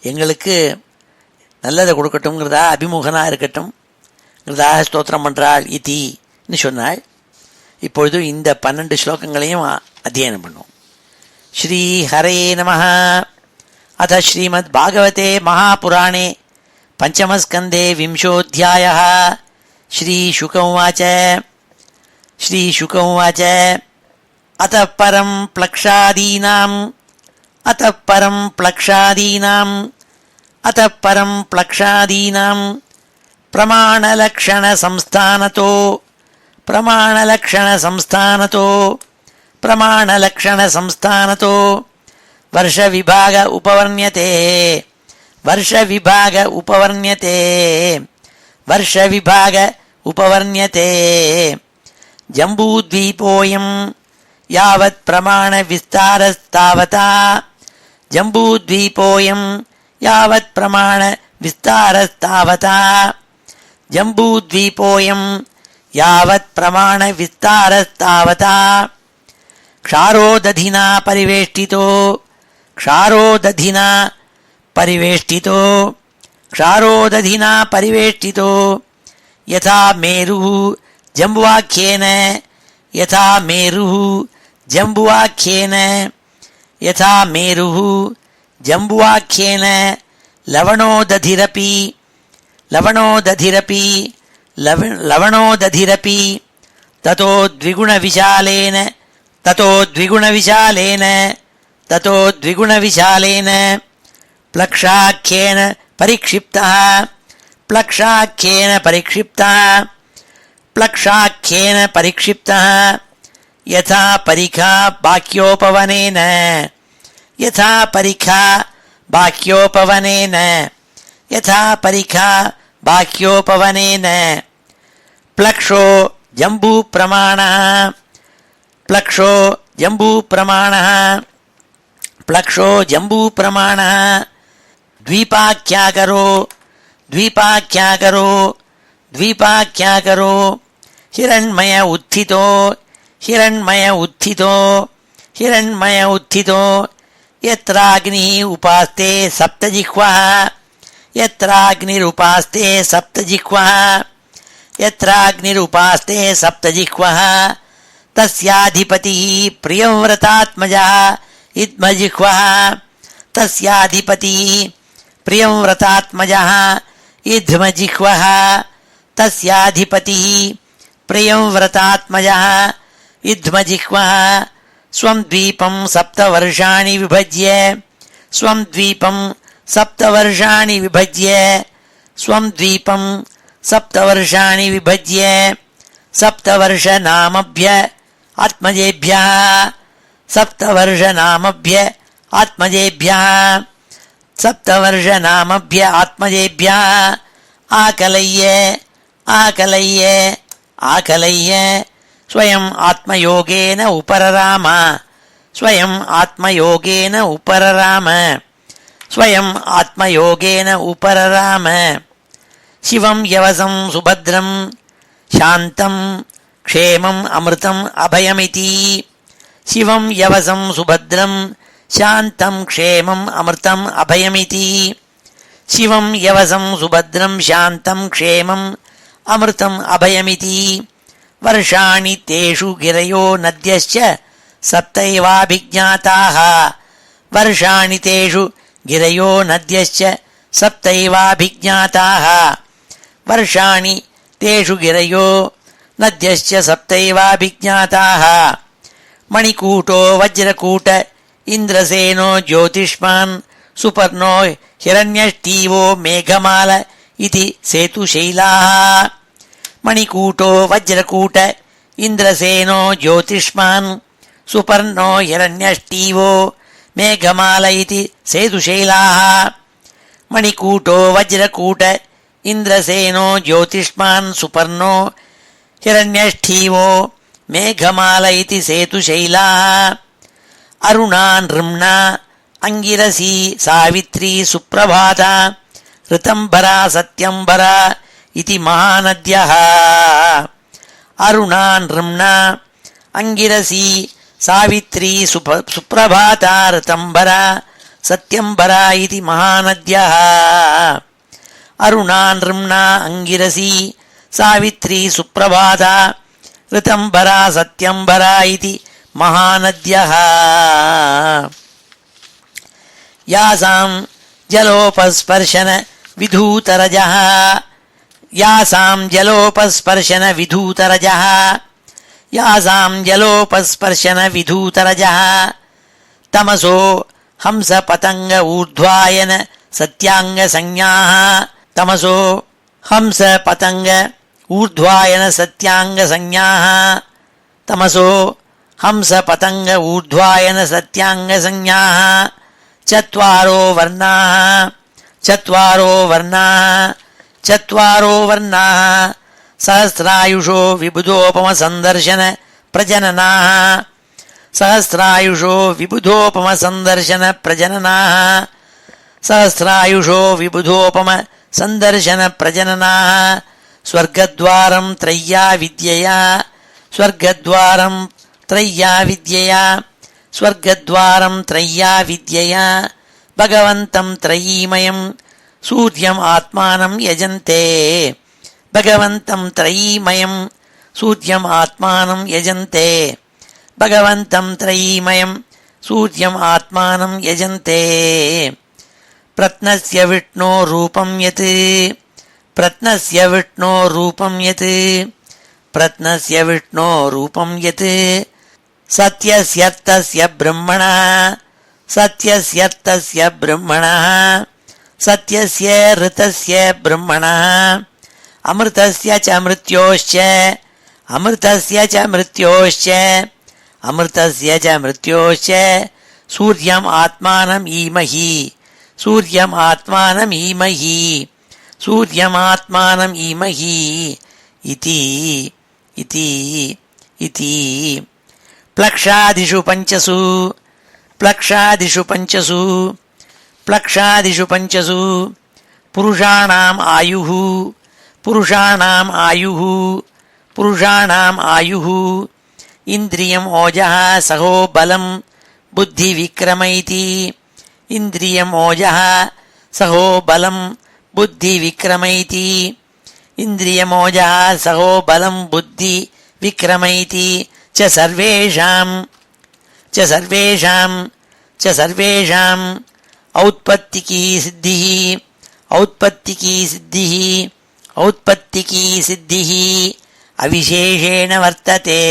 எங்களுக்கு நல்லதை கொடுக்கட்டும்ங்கிறதா அபிமுகனாக இருக்கட்டும்ங்கிறதாக ஸ்தோத்திரம் பண்ணுறாள் இத்தின்னு சொன்னாள். இப்பொழுது இந்த 12 ஸ்லோகங்களையும் அத்தியனம் பண்ணுவோம். ஸ்ரீ ஹரே நமஹ. அத ஸ்ரீமத் பாகவதே மகாபுராணே பஞ்சமஸ்கந்தே விம்சோऽध्यायः. ஸ்ரீசுக உவாச்ச. ஸ்ரீசுக உவாச்ச. அतः परं प्लक्षादीनाम् अतः परं प्लक्षादीनाम् अतः परं प्लक्षादीनाम् प्रमाणलक्षणसंस्थानतो प्रमाणलक्षणसंस्थानतो प्रमाणलक्षणसंस्थानतो वर्षविभाग उपवर्ण्यते वर्षविभाग उपवर्ण्यते वर्षविभाग उपवर्ण्यते जम्बूद्वीपोऽयं यावत् प्रमाणविस्तारस्तावता जम्बूद्वीपोऽयं यावत् प्रमाणविस्तारस्तावता जम्बूद्वीपोऽयं यावत् प्रमाणविस्तारस्तावता क्षारोदधिना परिवेष्टितो क्षारोदधिना परिवेष्टितो क्षारोदधिना परिवेष्टितो यथा मेरुः जम्बुवाख्येन यथा मेरुः जम्बुवाख्येन यथा मेरुः जम्बुवाख्येन लवणोदधिरपि लवणोदधिरपि लवणोदधिरपि ततो द्विगुणविशालेन ततो द्विगुणविशालेन ततो द्विगुणविशालेन प्लक्षाख्येन परिक्षिप्तः प्लक्षाख्येन परिक्षिप्तः प्लक्षाख्येन परिक्षिप्तः यथा परिखा बाह्योपवनेन यथा परिखा बाह्योपवनेन यथा परिखा बाह्योपवनेन प्लक्षो जम्बूप्रमाणः प्लक्षो जम्बूप्रमाणः प्लक्षो जम्बूप्रमाणः द्वीपाख्याकरो द्वीपाख्याकरो द्वीपाख्याकरो हिरण्मय उत्थितो हिरण्मय उत्थितो हिरण्मय उत्थितो यत्राग्निः उपास्ते सप्तजिह्वः यत्राग्निरुपास्ते सप्तजिह्वः यत्राग्निरुपास्ते सप्तजिह्वः तस्याधिपतिः प्रियव्रतात्मजः इद्मजिह्वः तस्याधिपतिः प्रियव्रतात्मजः इद्मजिह्वः तस्याधिपतिः प्रियव्रतात्मजः इद्मजिह्वः स्वं द्वीपं सप्तवर्षाणि विभज्य स्वं द्वीपं सप्तवर्षाणि विभज्य स्वं द्वीपं सप्तवर्षाणि विभज्य सप्तवर्षनामभ्य आत्मजेभ्यः सप्तवर्षनामभ्य आत्मजेभ्यः सप्तवर्षनामभ्य आत्मजेभ्यः आकलय्य आकलय्य आकलय्य स्वयं आत्मयोगेन उपरराम स्वयं आत्मयोगेन उपरराम स्वयं आत्मयोगेन उपरराम शिवं यवसं सुभद्रं शान्तं क्षेमम् अमृतम् अभयमिति शिवं यवसं सुभद्रं శాంతం క్షేమం అమృతం అభయమితి. శివం యవసం సుభద్రం శాంతం క్షేమం అమృతం అభయమితి. వర్షాణి తేషు గిరయో నద్యశ్చ సప్తైవాభిజ్ఞాతాః. వర్షాణి తేషు గిరయో నద్యశ్చ సప్తైవాభిజ్ఞాతాః. వర్షాణి తేషు గిరయో నద్యశ్చ సప్తైవాభిజ్ఞాతాః. మణికూటో వజ్రకూట ఇంద్రసేనో జ్యోతిష్మాన్ సుపర్ణో హిరణ్యష్ఠీవో మేఘమాల ఇతి సేతుశైలాః. మణికూటో వజ్రకూట ఇంద్రసేనో జ్యోతిష్మాన్ సుపర్ణో హిరణ్యష్ఠీవో మేఘమాల ఇతి సేతుశైలాః. మణికూటో వజ్రకూట ఇంద్రసేనో జ్యోతిష్మాన్ సుపర్ణో హిరణ్యష్ఠీవో మేఘమాల ఇతి సేతుశైలాః. అరుణా నృమ్ణా అంగిరసీ సావిత్రీ సుప్రభాత ఋతంబరా సత్యంబరా ఇతి మహానద్యః. అరుణా నృమ్ణా అంగిరసీ సావిత్రీ సుప్రభాత ఋతంబరా సత్యంబరా ఇతి మహానద్యః. అరుణా నృమ్ణా అంగిరసీ సావిత్రీ సుప్రభాత ఋతంబరా సత్యంబరా ఇతి మహానద్యః. యాసాం జలోపస్పర్శన విధూతరజః. యాసాం జలోపస్పర్శన విధూతరజః. యాసాం జలోపస్పర్శన విధూతరజః. తమసో హంస పతంగ ఊర్ధ్వాయన సత్యాంగ సంజ్ఞాః. తమసో హంస పతంగ ఊర్ధ్వాయన సత్యాంగ సంజ్ఞాః. తమసో హంస పతంగ ఊర్ధ్వాయన సత్యాంగ సంజ్ఞాః. చత్వారో వర్ణాః. చత్వారో వర్ణాః. చత్వారో వర్ణాః. సహస్రాయుషో విబుధోపమ సందర్శన ప్రజననాః. సహస్రాయుషో విబుధోపమ సందర్శన ప్రజననాః. సహస్రాయుషో విబుధోపమ సందర్శన ప్రజననాః. స్వర్గద్వారం త్రయ్యా విద్యయా. స్వర్గద్వారం త్రయ్యా విద్యయా. స్వర్గద్వారం త్రయ్యా విద్యయా. భగవంతం త్రయీమయం సూర్యం ఆత్మానం యజంతే. భగవంతం త్రయీమయం సూర్యం ఆత్మానం యజంతే. భగవంతం త్రయీమయం సూర్యం ఆత్మానం యజంతే. ప్రత్నస్య విష్ణో రూపం యత్. ప్రత్నస్య విష్ణో రూపం యత్. ప్రత్నస్య విష్ణో రూపం యత్. సత్యస్యర్థస్య బ్రహ్మణః. సత్యస్యర్థస్య బ్రహ్మణః. సత్యస్య ఋతస్య బ్రహ్మణః. అమృతస్య చ మృత్యోశ్చ. అమృతస్య చ మృత్యోశ్చ. అమృతస్య చ మృత్యోశ్చ. సూర్యం ఆత్మానం ఈమహి. సూర్యం ఆత్మానం ఈమహి. సూర్యం ఆత్మానం ఈమహి ఇతి ఇతి ఇతి. ప్లక్షాదిషు పంచసు. ప్లక్షాదిషు పంచసు. ప్లక్షాదిషు పంచసు. పురుషాణాం ఆయుః. పురుషాణాం ఆయుః. పురుషాణాం ఆయుః. ఇంద్రియం ఓజః సహో బలం బుద్ధి విక్రమైతి. ఇంద్రియం ఓజః సహో బలం బుద్ధి విక్రమైతి. ఇంద్రియమోజః సహో బలం బుద్ధి విక్రమైతి. చ సర్వేషాం చ సర్వేషాం చ సర్వేషాం ఔత్పత్తికీ సిద్ధిః. ఔత్పత్తికీ సిద్ధిః. ఔత్పత్తికీ సిద్ధిః అవిశేషేణ వర్తతే.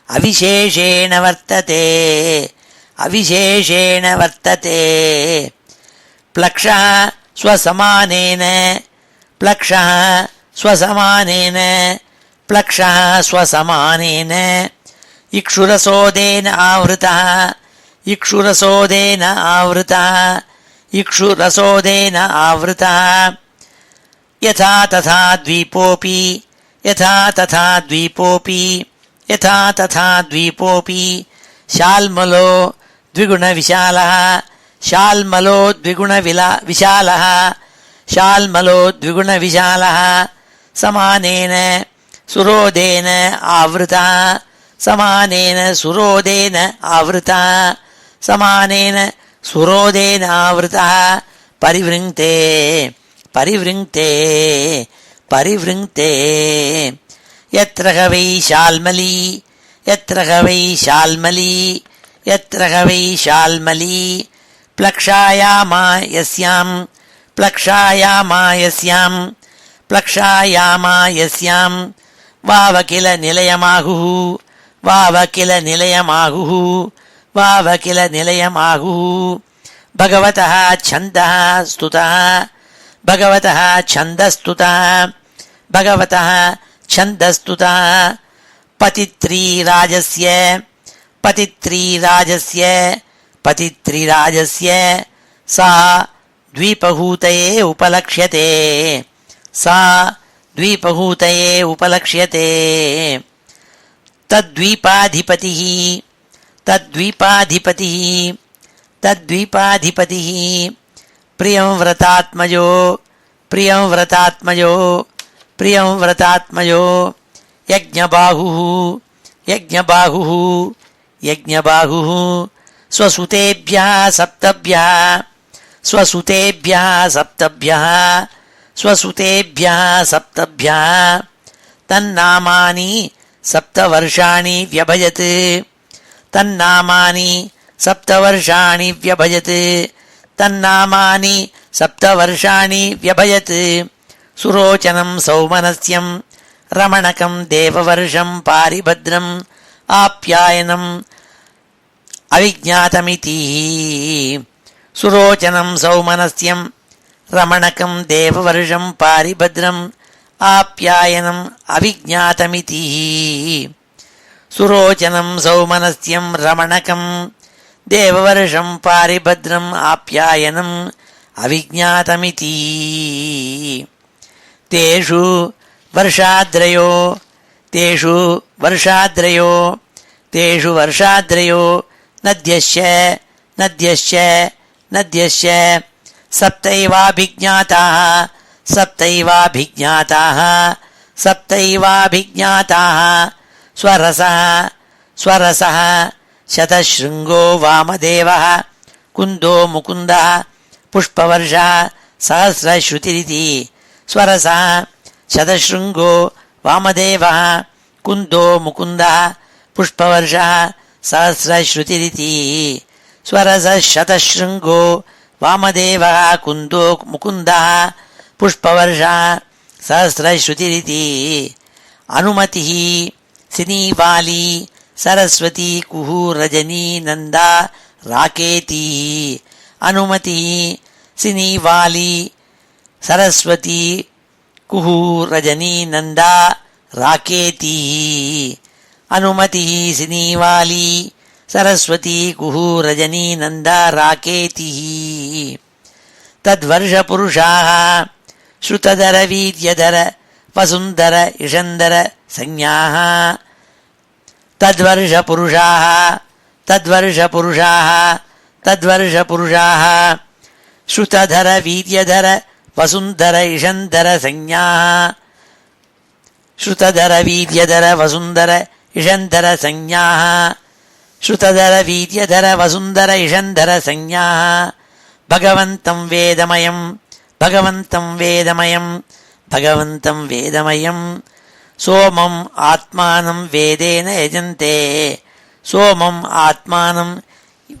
అవిశేషేణ వర్తతే. అవిశేషేణ వర్తతే. ప్లక్షః స్వసమానేన. ప్లక్షః స్వసమానేన. ప్లక్షః స్వసమానేన. ఇక్షురసోదేన ఆవృతః. ఇక్షురసోదేన ఆవృతః. ఇక్షురసోదేన ఆవృతః. యథా తథా ద్వీపోపి. యథా తథా ద్వీపోపి. యథా తథా ద్వీపోపి. శాల్మలో ద్విగుణ విశాలః. శాల్మలో ద్విగుణ విశాలః. శాల్మలో ద్విగుణ విశాలః. సమానేన సురోదేన ఆవృతః. సమానేన సురోదేన ఆవృతః. சமானேன சுரோதேனாவிருதா பரிவிருங்க்தே பரிவிருங்க்தே பரிவிருங்க்தே யத்ர வை ஷால்மலி யத்ர வை ஷால்மலி யத்ர வை ஷால்மலி ப்ளக்ஷாயாமாயஸ்யாம் ப்ளக்ஷாயாமாயஸ்யாம் ப்ளக்ஷாயாமாயஸ்யாம் வாவகில நிலையமாகுः வாவகில நிலையமாகுः வாவகில நிலையமாகுः பகவதः छन्दः स्तुतः भगवतः छन्दस्तुतः भगवतः छन्दस्तुतः पतित्रीराजस्य पतित्रीराजस्य पतित्रीराजस्य सा द्वीपहूतये उपलक्ष्यते सा द्वीपहूतये उपलक्ष्यते तद्वीपाधिपतिः तद्वीपाधिपतिः तद्वीपाधिपतिः प्रियं व्रतात्मजो प्रियं व्रतात्मजो प्रियं व्रतात्मजो यज्ञबाहुः यज्ञबाहुः यज्ञबाहुः स्वसुतेभ्यः सप्तभ्यः स्वसुतेभ्यः सप्तभ्यः स्वसुतेभ्यः सप्तभ्यः तन्नामानि सप्तवर्षाणि व्यभजत् तन्नामानि सप्तवर्षाणि व्यभजत् तन्नामानि सप्तवर्षाणि व्यभजत् सुरोचनं सौमनस्यं रमणकं देववर्षं पारिभद्रम् आप्यायनम् अविज्ञातमिति सुरोचनं सौमनस्यं रमणकं देववर्षं पारिभद्रम् आप्यायनम् अविज्ञातमिति सुरोचनं सौमनस्यं रमणकं देववर्षं पारिभद्रम् आप्यायनम् अविज्ञातमिति तेषु वर्षाद्रयो तेषु वर्षाद्रयो तेषु वर्षाद्रयो नद्यश्च नद्यश्च नद्यश्च सप्तैवाभिज्ञाताः सप्तैवाभिज्ञाताः सप्तैवाभिज्ञाताः स्वरसः स्वरसः शतशृङ्गो वामदेवः कुन्दो मुकुन्दः पुष्पवर्षः सहस्रश्रुतिरिति स्वरसः शतशृङ्गो वामदेवः कुन्दो मुकुन्दः पुष्पवर्षः सहस्रश्रुतिरिति स्वरसः शतशृङ्गो वामदेवः कुन्दो मुकुन्दः पुष्पवर्षः सहस्रश्रुतिरिति अनुमतिः सिनीवाली सरस्वती कुहू रजनी नंदा राकेती अनुमतिः सिनीवाली सरस्वती कुहू रजनी नंदा राकेती अनुमतिः सिनीवाली सरस्वती कुहू रजनी नंदा राकेती तद्वर्षपुरुषाः श्रुतधर वीर्यधर वसुन्धर इषन्धर संज्ञाः तद्वर्षपुरुषाः तद्वर्षपुरुषाः तद्वर्षपुरुषाः श्रुतधर वीर्यधर वसुन्धर इषन्धर संज्ञाः श्रुतधर वीर्यधर वसुन्धर इषन्धर संज्ञाः श्रुतधर वीर्यधर वसुन्धर इषन्धर संज्ञाः भगवन्तं वेदमयं भगवन्तं वेदमयं भगवन्तं वेदमयं सोमम् आत्मानं वेदेन यजन्ते सोमम् आत्मानं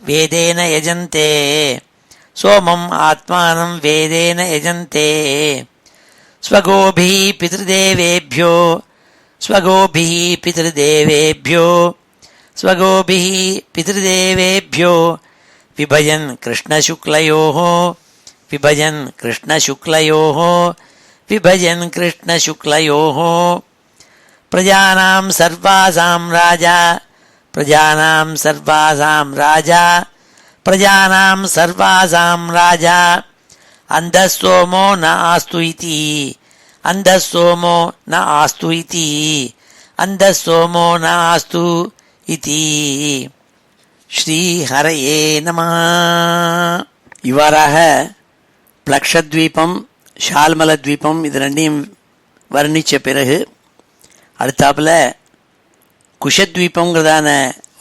वेदेन यजन्ते सोमम् आत्मानं वेदेन यजन्ते स्वगोभिः पितृदेवेभ्यो स्वगोभिः पितृदेवेभ्यो स्वगोभिः पितृदेवेभ्यो विभजन् कृष्णशुक्लयोः विभजन् कृष्णशुक्लयोः विभजन् कृष्णशुक्लयोः प्रजानां सर्वासां राजा प्रजानां सर्वासां राजा प्रजानां सर्वासां राजा अन्धः न आस्तु इति अन्धः न आस्तु इति अन्धः न आस्तु इति ஸ்ரீஹரயே நமः. இவ்வாறாக பிளக்ஷத்வீபம் ஷால்மல தீபம் இது ரெண்டையும் வர்ணித்த பிறகு அடுத்தாப்புல குஷத்வீபங்கிறதான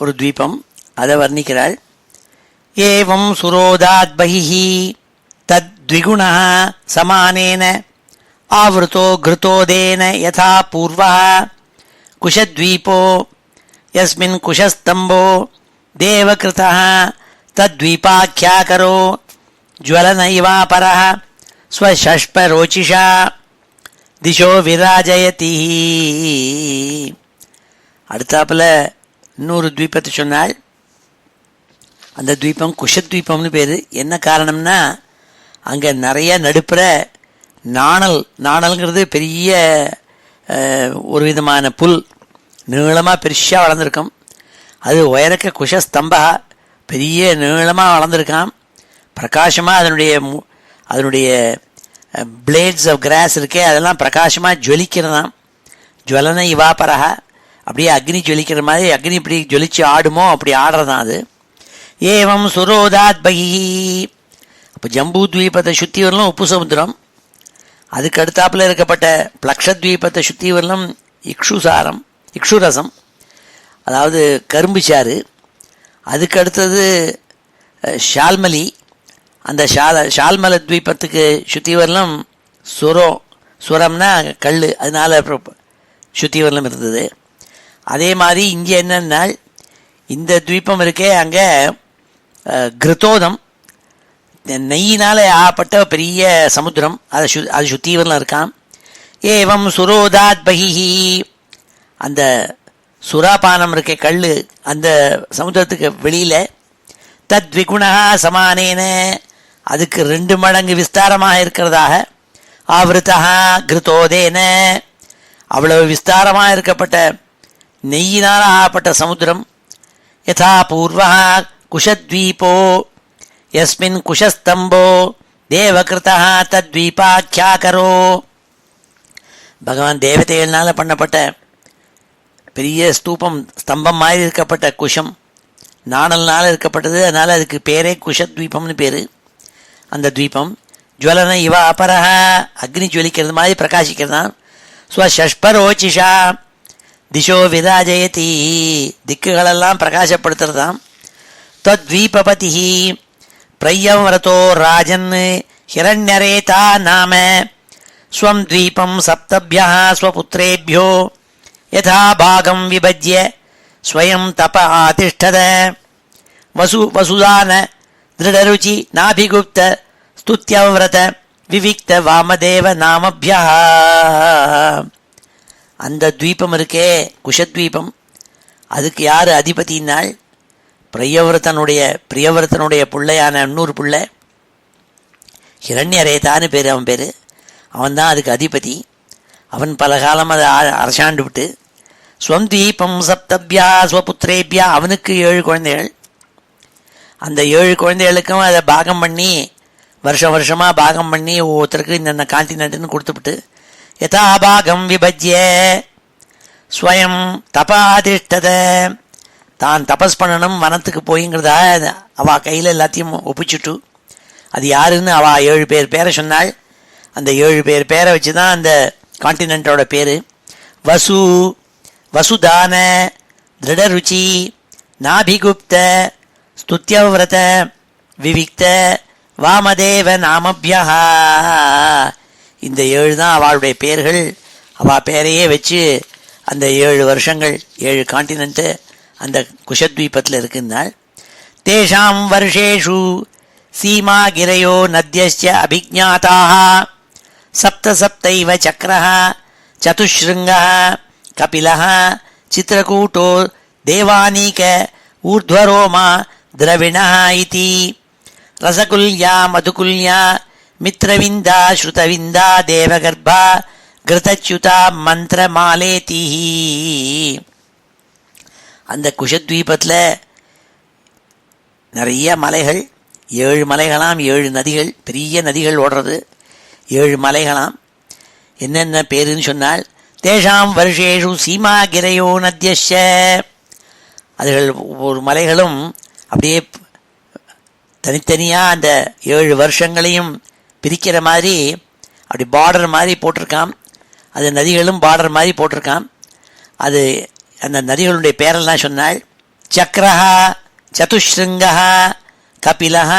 ஒரு தீபம் அதை வர்ணிக்கிறாள். ஏவம் சுரோதாத் பஹிஹி தத்விகுணः சமானேன ஆவ்ருதோ கிருதோதேன யதா பூர்வः குஷத்வீபோ யஸ்மின் குஷஸ்தம்போ தேவகிருதः தத்வீபாख्याकरो ஜ்வலன இவாபரः ஸ்வஷஷ்பரோச்சிஷா திசோ விராஜயதி. அடுத்தாப்புல இன்னொரு துவீபத்தை சொன்னால், அந்த துவீபம் குஷத்வீபம்னு பேர். என்ன காரணம்னா, அங்கே நிறைய நடுப்புற நாணல்ங்கிறது பெரிய ஒரு விதமான புல், நீளமாக பெருசாக வளர்ந்துருக்கும். அது உயரக்க குஷஸ்தம்பா, பெரிய நீளமாக வளர்ந்துருக்கான். பிரகாசமாக அதனுடைய பிளேட்ஸ் ஆஃப் கிராஸ் இருக்கே, அதெல்லாம் பிரகாசமாக ஜொலிக்கிறதாம். ஜுவலன இவாபரஹ, அப்படியே அக்னி ஜொலிக்கிற மாதிரி, அக்னி இப்படி ஜொலிச்சு ஆடுமோ அப்படி ஆடுறதான் அது. ஏவம் சுரோதாத் பஹிஹி. அப்போ ஜம்பூ துவீபத்தை சுற்றி வரலும் உப்பு சமுத்திரம், அதுக்கு அடுத்தாப்பில் இருக்கப்பட்ட பிளக்ஷத்வீபத்தை சுற்றி வரலும் இக்ஷுரசம், அதாவது கரும்பு சாறு. அதுக்கு அடுத்தது ஷால்மலி, அந்த ஷால்மல துவீபத்துக்கு சுற்றி வரலும் சுரம்னா கல், அதனால சுற்றி வரலும் இருந்தது. அதே மாதிரி இங்கே என்னன்னா, இந்த துவீபம் இருக்கே அங்கே கிருத்தோதம், நெய்யினால் ஆப்பட்ட பெரிய சமுத்திரம், அது சுற்றி வரலும் இருக்கான். ஏவம் சுரோதாத் பஹிஹி, அந்த சுராபானம் இருக்க கல் அந்த சமுத்திரத்துக்கு வெளியில், தத்விகுணா சமானேன, அதுக்கு 2 மடங்கு விஸ்தாரமாக இருக்கிறதாக, ஆவிருத்தா கிருத்தோதேன, அவ்வளவு விஸ்தாரமாக இருக்கப்பட்ட நெய்யினால் ஆகப்பட்ட சமுத்திரம். யதா பூர்வா குஷத்வீபோ யஸ்மின் குஷஸ்தம்போ தேவகிருதா தத்வீபாख्याकरो. பகவான் தேவதைகள்னால் பண்ணப்பட்ட பெரிய ஸ்தம்பம் மாதிரி இருக்கப்பட்ட குஷம், நாணல்னால் இருக்கப்பட்டது, அதனால் அதுக்கு பேரே குஷத்வீபம்னு பேர். அந்த துவீபம் ஜுவலன இவ அபரஹ, அக்னி ஜுவலிக்கிறது மாதிரி பிரகாசிக்கிறதான். ஸ்வஷஷ்பரோச்சிஷா திசோ விராஜயதி, திக்குகளெல்லாம் பிரகாசப்படுத்துறதாம். தத்வீபபதி பிரயம்வரதோ ராஜன் ஹிரண்யரேதா நாம ஸ்வம் த்வீபம் சப்தப்யா ஸ்வபுத்ரேபியோ யதா பாகம் விபஜ்ய ஸ்வயம் தப ஆதிஷ்டத வசுதான திருடருச்சி நாபிகுப்த ஸ்துத்யவ்ரத விவிக்த வாமதேவ நாமப்யா. அந்த துவீபம் இருக்கே குஷத்வீபம், அதுக்கு யார் அதிபதினால், பிரியவரத்தனுடைய பிள்ளையான இன்னொரு பிள்ளை ஹிரண்யரேதான்னு பேர், அவன் பேர். அவன்தான் அதுக்கு அதிபதி. அவன் பல காலம் அதை அரசாண்டு விட்டு, ஸ்வம் தீபம் சப்தப்யா ஸ்வபுத்திரேபியா, அவனுக்கு 7 குழந்தைகள். அந்த 7 குழந்தைகளுக்கும் அதை பாகம் பண்ணி வருஷமாக பாகம் பண்ணி ஒவ்வொருத்தருக்கு இந்த கான்டினென்ட்னு கொடுத்துவிட்டு, யதா பாகம் விபஜ்ய ஸ்வயம் தபாதிஷ்டத, தான் தபஸ் பண்ணணும் வனத்துக்கு போய்ங்கிறதா அவள் கையில் எல்லாத்தையும் ஒப்பிச்சுட்டு, அது யாருன்னு அவள் 7 பேரை சொன்னாள். அந்த 7 பேரை வச்சு தான் அந்த கான்டினென்ட்டோட பேர். வசுதான திருடருச்சி நாபிகுப்த ஸ்துத்யவ்ரத விவிக்த வாமதேவ நாமப்யா. இந்த 7 தான் அவளுடைய பேர்கள். அவள் பேரையே வச்சு அந்த 7 வருஷங்கள் 7 கான்டினென்ட்டு அந்த குஷத்வீபத்தில் இருக்குன்னாள். தேஷாம் வருஷேஷு சீமா கிரையோ நத்யஸ்ய அபிஜ்ஞாதாக சப்தைவ சக்ரஹ சதுஷ்ருங்கः கபிலः சித்ரகூட்டோ தேவானீக ஊர்ಧ್ವரோமா திரவிணः இதி ரசகுல்யா மதுகுல்யா மித்ரவிந்தா ஸ்ருதவிந்தா தேவகர்ப்பா கிருதச்யுதா மந்திரமாலேதி. அந்த குஷத்வீபத்தில் நிறைய மலைகள், 7 மலைகளாம், 7 நதிகள், பெரிய நதிகள் ஓடுறது, 7 மலைகளாம். என்னென்ன பேருன்னு சொன்னால், தேஷாம் வருஷேஷு சீமா கிரையோ நத்யஷ, அதுகள் ஒவ்வொரு மலைகளும் அப்படியே தனித்தனியாக அந்த 7 வருஷங்களையும் பிரிக்கிற மாதிரி அப்படி பார்டர் மாதிரி போட்டிருக்கான். அது நதிகளும் பார்டர் மாதிரி போட்டிருக்கான். அது அந்த நதிகளுடைய பேரெல்லாம் சொன்னால், சக்ரஹா சதுஷ்ருங்கா கபிலः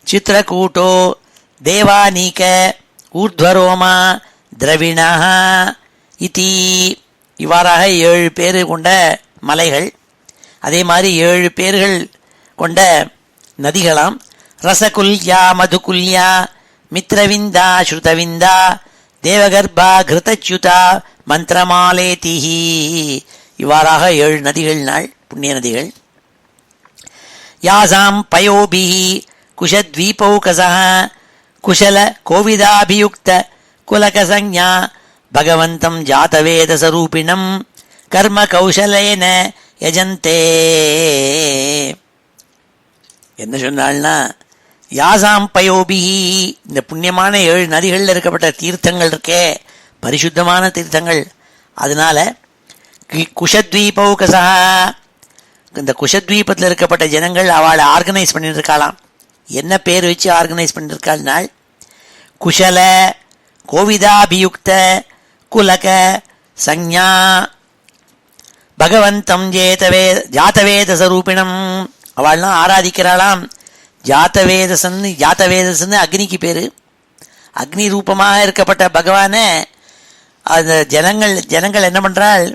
சித்ரகூட்டோ தேவானீக ஊர்த்வரோமா திரவிணः இதி. இவ்வாறாக 7 பேர் கொண்ட மலைகள், அதே மாதிரி 7 பேர்கள் கொண்ட நதிகளாம். ரசகுல்யா மதுகுல்யா மித்ரவிந்தா ஸ்ருதவிந்தா தேவகர்ப்பா கிருதச்யுதா மந்திரமாலேதிஹி. இவ்வாறாக 7 நதிகள் நாள் புண்ணிய நதிகள். யாசாம் பயோபிஹி குஷத்வீபௌகசஹ குஷல கோவிதாபியுக்த குலகசஞ்ஞா பகவந்தம் ஜாதவேதஸ்வரூபிணம் கர்ம கௌசலேன யஜந்தே. என்ன சொன்னால்னா, யாசாம் பயோபிஹி, இந்த புண்ணியமான 7 நதிகளில் இருக்கப்பட்ட தீர்த்தங்கள் இருக்கே, பரிசுத்தமான தீர்த்தங்கள். அதனால குஷத்வீபௌகசா, இந்த குஷத்வீபத்தில் இருக்கப்பட்ட ஜனங்கள் அவளை ஆர்கனைஸ் பண்ணிட்டு இருக்காளாம். என்ன பேர் வச்சு ஆர்கனைஸ் பண்ணிட்டு இருக்காள்னால், குஷல கோவிதாபியுக்த குலக சஞ்ஞா பகவந்தம் ஜாதவேதஸ்வரூபிணம். அவள்லாம் ஆராதிக்கிறாளாம். ஜாத்தவேதசன்னு அக்னிக்கு பேரு. அக்னி ரூபமாக இருக்கப்பட்ட பகவான அந்த ஜனங்கள் என்ன பண்றாள்,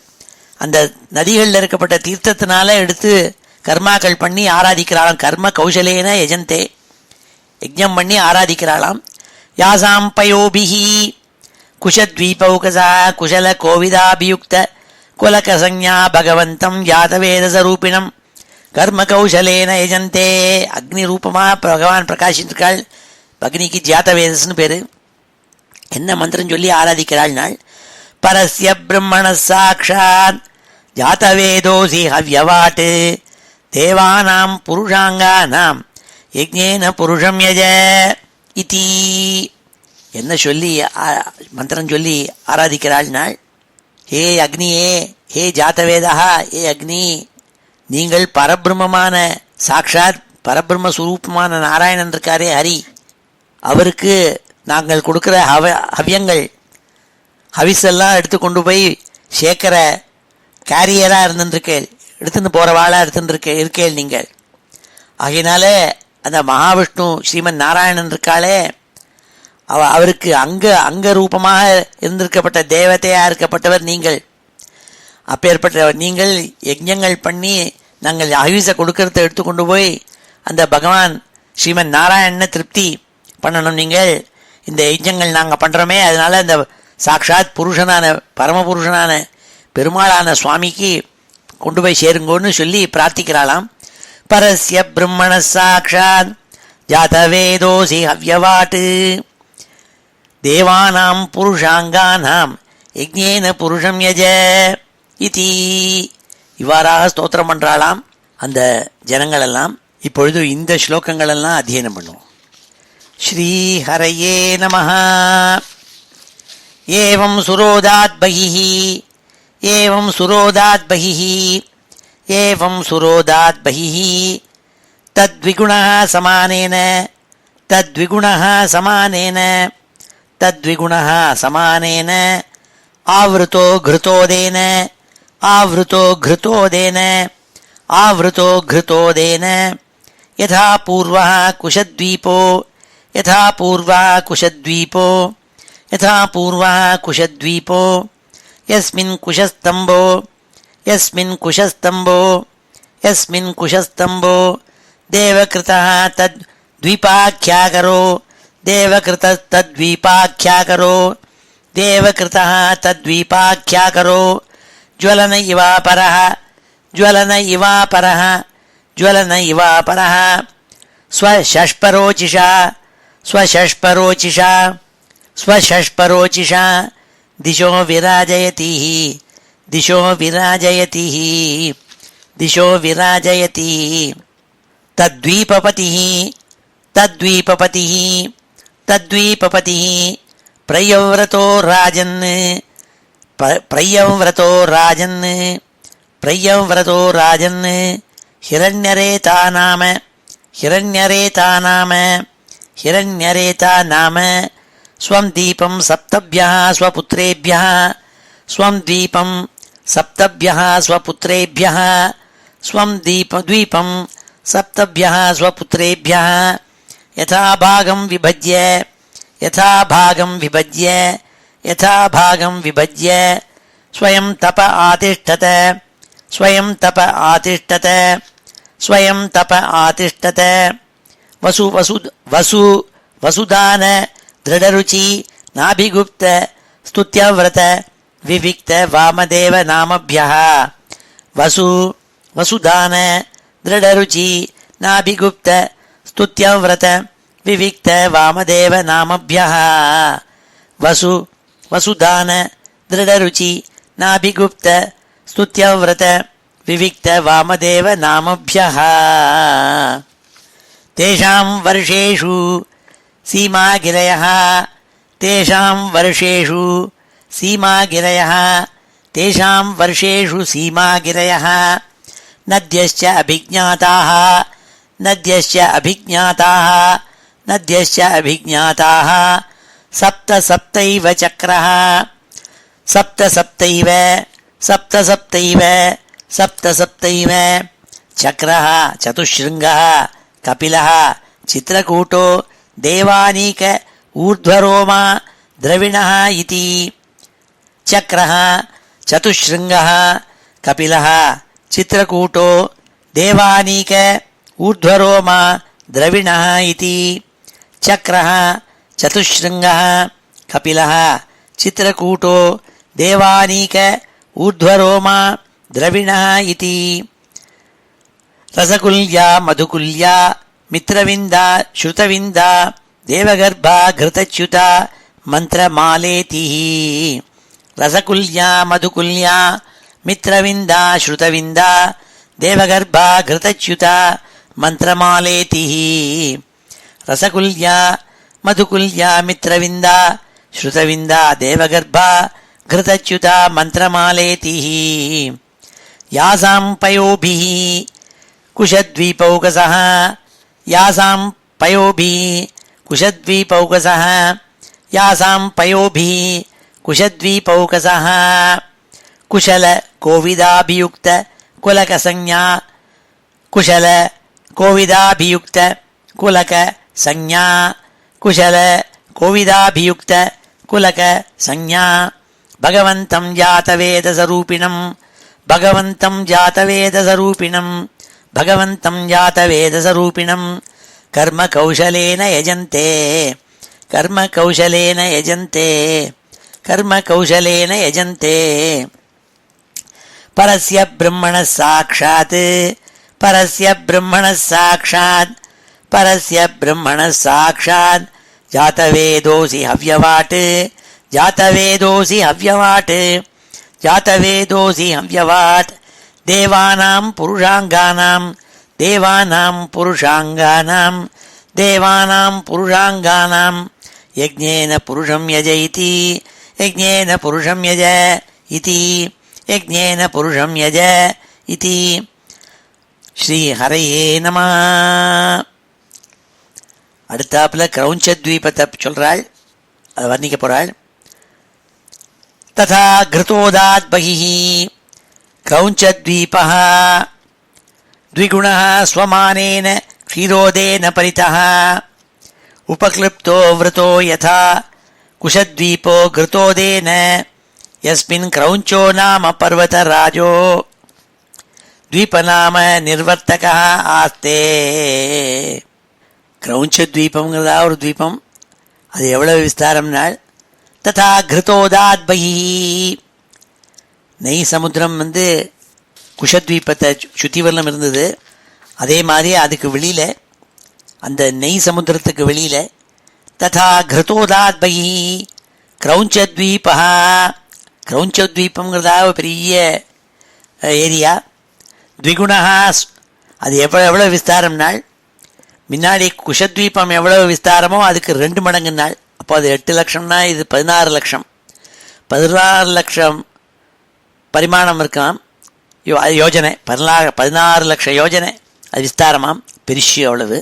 அந்த நதிகளில் இருக்கப்பட்ட தீர்த்தத்தினால எடுத்து கர்மாக்கள் பண்ணி ஆராதிக்கிறாளாம். கர்ம கௌசலேன யஜந்தே, யஜ்ஞம் பண்ணி ஆராதிக்கிறாளாம். யாசாம் பயோபிஹி குஷத்வீபௌகசா குஷல கோவிதாபியுக்த குலகசஞ்ஞா பகவந்தம் ஜாதவேதஸ்வரூபிணம் கர்ம கௌசலேன யஜந்தே. அக்னி ரூபமாக பகவான் பிரகாசித்திருக்காள். அக்னிக்கு ஜாத்தவேதஸ்னு பேரு. என்ன மந்திரம் சொல்லி ஆராதிக்கிறாள் நாள், பரஸ்ய பிரம்மண சாக்ஷாத் ஜாத்தவேதோசி ஹவ்யவாட் தேவானாம் புருஷாங்கானாம் யஜ்ஞேன புருஷம் யஜ இதி. என்ன சொல்லி மந்திரம் சொல்லி ஆராதிக்கிறாள் நாள், ஹே அக்னியே, ஹே ஜாத்தவேதா, ஹே அக்னி, நீங்கள் பரபிரம்மமான சாக்ஷாத் பரபிரம்ம சுரூபமான நாராயணன் இருக்காரே ஹரி, அவருக்கு நாங்கள் கொடுக்கிற ஹவ்யங்கள் ஹவிஸெல்லாம் எடுத்து கொண்டு போய் சேர்க்கிற கேரியராக இருந்துருக்கேள், எடுத்துன்னு போகிறவாளாக இருக்கேள் நீங்கள். ஆகையினால அந்த மகாவிஷ்ணு ஸ்ரீமன் நாராயணன் இருக்காளே, அவருக்கு அங்க ரூபமாக இருந்திருக்கப்பட்ட தேவதையாக இருக்கப்பட்டவர் நீங்கள். அப்பேற்பட்ட நீங்கள் யஜ்ஞங்கள் பண்ணி நாங்கள் அஹிம்சை கொடுக்கறத எடுத்துக்கொண்டு போய் அந்த பகவான் ஸ்ரீமன் நாராயணனை திருப்தி பண்ணணும். நீங்கள் இந்த யஜ்ஞங்கள் நாங்கள் பண்ணுறோமே, அதனால இந்த சாக்ஷாத் புருஷனான பரமபுருஷனான பெருமாளான சுவாமிக்கு கொண்டு போய் சேருங்கோன்னு சொல்லி பிரார்த்திக்கிறாளாம். பரஸ்ய பிரம்மண சாக்ஷாத் ஜாதவேதோசி ஹவ்யவாட் தேவானாம் புருஷாங்கானாம் யஜ்ஞேன புருஷம் யஜ இதி. இவ்வாறாக ஸ்தோத்திரம் பண்றாளாம் அந்த ஜனங்கள் எல்லாம். இப்பொழுது இந்த ஸ்லோகங்கள் எல்லாம் அத்தியனம் பண்ணுவோம். ஸ்ரீ ஹரயே நமஹ. ஏவம் சுரோதாத் பஹிஹி ஏவம் சுரோதாத் பஹிஹி ஏவம் சுரோதாத் பஹிஹி தத்விகுணः சமானேன தத்விகுணः சமானேன தத்விகுணः சமானேன ஆவ்ருதோ கிருதோதேன ஆவ்ருதோ கிருதோதேன ஆவ்ருதோ கிருதோதேன யதா பூர்வः குஷத்வீபோ யதா பூர்வः குஷத்வீபோ யதா பூர்வः குஷத்வீபோ யஸ்மின் குஷஸ்தம்போ யஸ்மின் குஷஸ்தம்போ யஸ்மின் குஷஸ்தம்போ தேவகிருதः தத் த்வீபாख्याकरो தேவகிருதத்தத்வீபாख्याकरो தேவகிருதः தத்வீபாख्याकरो ஜ்வலன இவாபரः ஜ்வலன இவாபரः ஜ்வலன இவாபரः ஸ்வஷஷ்பரோச்சிஷா ஸ்வஷஷ்பரோச்சிஷா ஸ்வஷஷ்பரோச்சிஷா திசோ விராஜயதி திசோ விராஜயதி திசோ விராஜயதி தத்வீபபதிः தத்வீபபதிः தத்வீபபதிः பிரயவ்ரதோ ராஜன் பிரயவ்ரதோ ராஜன் பிரயவ்ரதோ ராஜன் ஹிரண்யரேதா நாம ஹிரண்யரேதா நாம ஹிரண்யரேதா நாம ஸ்வம் தீபம் சப்தப்யः ஸ்வபுத்ரேभ्यः ஸ்வம் தீபம் சப்தப்யः ஸ்வபுத்ரேभ्यः ஸ்வம் தீபம் सप्तभ्यः स्वपुत्रेभ्यः यथाभागं विभज्य यथाभागं विभज्य यथाभागं विभज्य स्वयं तप आतिष्ठत स्वयं तप आतिष्ठत स्वयं तप आतिष्ठत वसु वसु वसु वसुदान दृढरुचि नाभिगुप्त स्तुत्यव्रत विविक्त वामदेव नामभ्यः वसु वसुदान दृढरुचि नाभिगुप्त स्तुत्यव्रत विविक्त वामदेव नामभ्यः वसु वसुदान दृढरुचि नाभिगुप्त स्तुत्यव्रत विविक्त वामदेव नामभ्यः तेषां वर्षेषु सीमागिरयः तेषां वर्षेषु सीमागिरयः तेषां वर्षेषु सीमागिरयः नद्यश्च अभिज्ञाताः नद्यश्च अभिज्ञाताः नद्यश्च अभिज्ञाताः सप्त सप्तैव चक्रः सप्त सप्तैव सप्त सप्तैव सप्त सप्तैव चक्रः चतुश्शृङ्गः कपिलः चित्रकूटो देवानीक ऊर्ध्वरोमा द्रविणः इति चक्रः चतुश्शृङ्गः कपिलः चित्रकूटो देवानीक ऊर्ध्वरोमा द्रविणः इति चक्रः चतुश्शृङ्गः कपिलः चित्रकूटो देवानीक ऊर्ध्वरोमा द्रविणः इति रसकुल्या मधुकुल्या मित्रविन्दा श्रुतविन्दा देवगर्भा घृतच्युता मन्त्रमालेतिः रसकुल्या मधुकुल्या मित्रविन्दा श्रुतविन्दा देवगर्भा घृतच्युता मन्त्रमालेतिः रसकुल्या मधुकुल्या मित्रविन्दा श्रुतविन्दा देवगर्भा घृतच्युता मन्त्रमालेतिः यासां पयोभिः कुशद्वीपौकसः यासां पयोभिः कुशद्वीपौकसः यासां पयोभिः कुशद्वीपौकसः कुशल कोविदाभियुक्त कुलकसंज्ञा कुशल कोविदाभियुक्त कुलकसंज्ञा कुशल कोविदाभियुक्त कुलकसंज्ञा भगवन्तं जातवेदस्वरूपिणं भगवन्तं जातवेदस्वरूपिणं भगवन्तं जातवेदस्वरूपिणं कर्मकौशलेन यजन्ते कर्मकौशलेन यजन्ते कर्मकौशलेन यजन्ते परस्य ब्रह्मणः साक्षात् परस्य ब्रह्मणः साक्षात् परस्य ब्रह्मणः साक्षात् जातवेदोऽसि हव्यवाट् जातवेदोऽसि हव्यवाट् जातवेदोऽसि हव्यवाट् देवानां पुरुषाङ्गानां देवानां पुरुषाङ्गानां देवानां पुरुषाङ्गानां यज्ञेन पुरुषं यज इति यज्ञेन पुरुषं यज इति यज्ञेन पुरुषं यज इति ஸ்ரீஹரையே நம. அடுத்தாப்புல கிரௌஞ்ச த்வீபத்தை சொல்றாள், அதை வர்ணிக்க போறாள். ததா கிருதோதாத் பகிஹ கிரௌஞ்ச த்வீபஹ த்விகுணः ஸ்வமானேன க்ஷீரோதேன பரிதः உபக்ளிப்தோ விருதோ யதா குஷத்வீபோ கிருதோதேன யஸ்மின் கிரௌஞ்சோ நாம பர்வதராஜோ த்வீபநாம நிர்வர்த்தகா ஆஸ்தே. கிரௌஞ்ச த்வீபம்ங்கிறதா ஒரு த்வீபம், அது எவ்வளவு விஸ்தாரம்னால் ததா கிருதோதாத் பஹி நெய் சமுத்திரம் குஷத்வீபத்தை சுத்திவரணம் இருந்தது. அதே மாதிரி அதுக்கு வெளியில அந்த நெய் சமுத்திரத்துக்கு வெளியில ததா கிருதோதாத் பஹி கிரௌஞ்ச த்வீபா கிரௌஞ்ச த்வீபம்ங்கிறதா ஒரு பெரிய ஏரியா. த்விகுணா அது எவ்வளோ விஸ்தாரம்னால் முன்னாடி குஷத்வீபம் எவ்வளவு விஸ்தாரமோ அதுக்கு 2 மடங்கு நாள். அப்போ அது 8 லட்சம்னா இது 16 லட்சம் 16 லட்சம் பரிமாணம் இருக்காம் யோஜனை. 16 லட்சம் யோஜனை அது விஸ்தாரமாம், பெருசு அவ்வளவு.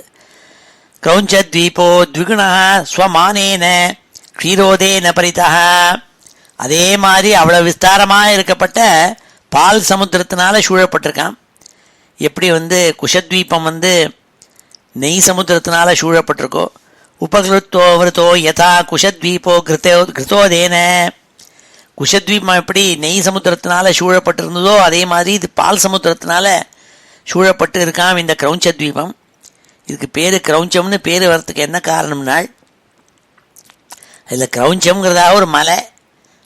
கிரௌஞ்ச த்வீபோ த்விகுணா ஸ்வமானேன க்ஷீரோதேன பரிதா அதே மாதிரி அவ்வளவு விஸ்தாரமாக இருக்கப்பட்ட பால் சமுத்திரத்தினால சூழப்பட்டிருக்கான். எப்படி குஷத்வீபம் நெய் சமுத்திரத்தினால சூழப்பட்டிருக்கோ, உபகிருத்தோ விரதோ யதா குஷத்வீபோ கிருத்தோதேன, குஷத்வீபம் எப்படி நெய் சமுத்திரத்தினால சூழப்பட்டிருந்ததோ அதே மாதிரி இது பால் சமுத்திரத்தினால சூழப்பட்டு இருக்காம் இந்த கிரௌஞ்சத்வீபம். இதுக்கு பேர் கிரௌஞ்சம்னு பேர் வர்றதுக்கு என்ன காரணம்னால், அதில் கிரௌஞ்சம்ங்கிறதாக ஒரு மலை,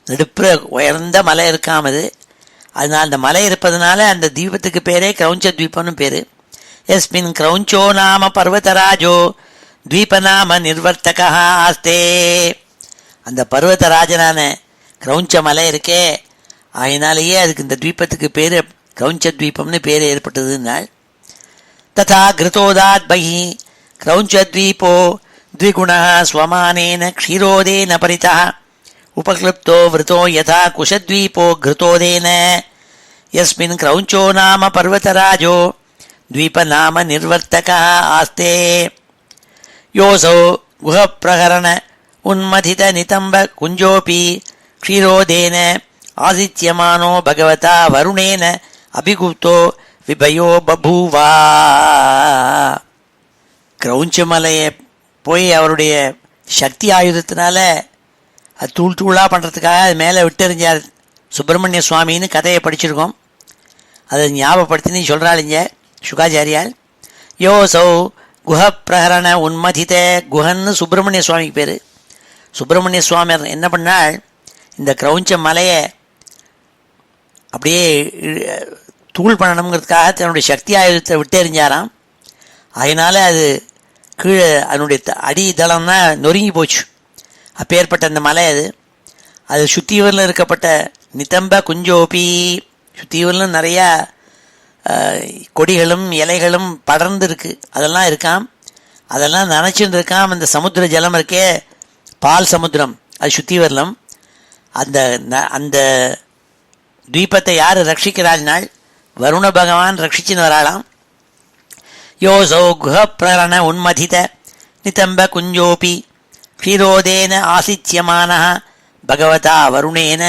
நெடுப்புற உயர்ந்த மலை இருக்காம் அது. அதனால் அந்த மலை இருப்பதனால அந்த தீபத்துக்கு பேரே கிரௌஞ்சத்வீபம்னு பேர். எஸ்மின் கிரௌஞ்சோ நாம பர்வதராஜோ த்வீபநாம நிர்வர்த்தகா ஆஸ்தே. அந்த பர்வதராஜனான கிரௌஞ்ச மலை இருக்கே, அதனாலேயே அதுக்கு இந்த தீபத்துக்கு பேர் கிரௌஞ்சத்வீபம்னு பேர் ஏற்பட்டதுனால். ததா கிருத்தோதாத் பஹி கிரௌஞ்சத்வீபோ த்விகுண ஸ்வமானேன க்ஷீரோதேன பரிதா உபக்ளுப்தோ விருத்தோ யதா குஷத்வீபோ கிருத்தோதேன யஸ்மின் கிரௌஞ்சோ நாம பர்வதராஜோ த்வீபநாம நிர்வர்த்தகா ஆஸ்தே. யோசோ குஹப்பிரகரண உன்மதித நிதம்ப குஞ்சோபி க்ஷீரோதேன ஆதித்யமானோ பகவதா வருணேன அபிகுப்தோ விபயோ பபூவா. கிரௌஞ்சமலையை போய் அவருடைய சக்தி ஆயுதத்தினால அது தூள் தூளாக பண்ணுறதுக்காக அது மேலே விட்டெறிஞ்சார் சுப்பிரமணிய சுவாமின்னு கதையை படிச்சிருக்கோம். அதை ஞாபகப்படுத்தினு சொல்கிறாளிங்க சுகாச்சாரியால். யோசௌ குஹப்பிரகரண உன்மதித, குஹன்னு சுப்பிரமணிய சுவாமிக்கு பேர். சுப்பிரமணிய சுவாமியர் என்ன பண்ணால், இந்த கிரௌஞ்ச மலையை அப்படியே தூள் பண்ணணுங்கிறதுக்காக தன்னுடைய சக்தி ஆயுதத்தை விட்டெறிஞ்சாராம். அதனால் அது கீழே அதனுடைய அடி தளம்னா நொறுங்கி போச்சு. அப்பேற்பட்ட அந்த மலை அது சுத்தியூரில் இருக்கப்பட்ட நிதம்ப குஞ்சோபி, சுத்தியூரில் நிறையா கொடிகளும் இலைகளும் படர்ந்து இருக்கு, அதெல்லாம் இருக்காம். அதெல்லாம் நினச்சின்னு இருக்காம். அந்த சமுத்திர ஜலம் இருக்கே, பால் சமுத்திரம், அது சுத்திவரலம். அந்த அந்த தீபத்தை யார் ரட்சிக்கிறாள்னால் வருண பகவான் ரட்சிச்சுன்னு வராளாம். யோசோ குஹப்பிரண உன்மதித நிதம்ப குஞ்சோபி க்ஷீரோதேன ஆசித்யமான பகவதா வருணேன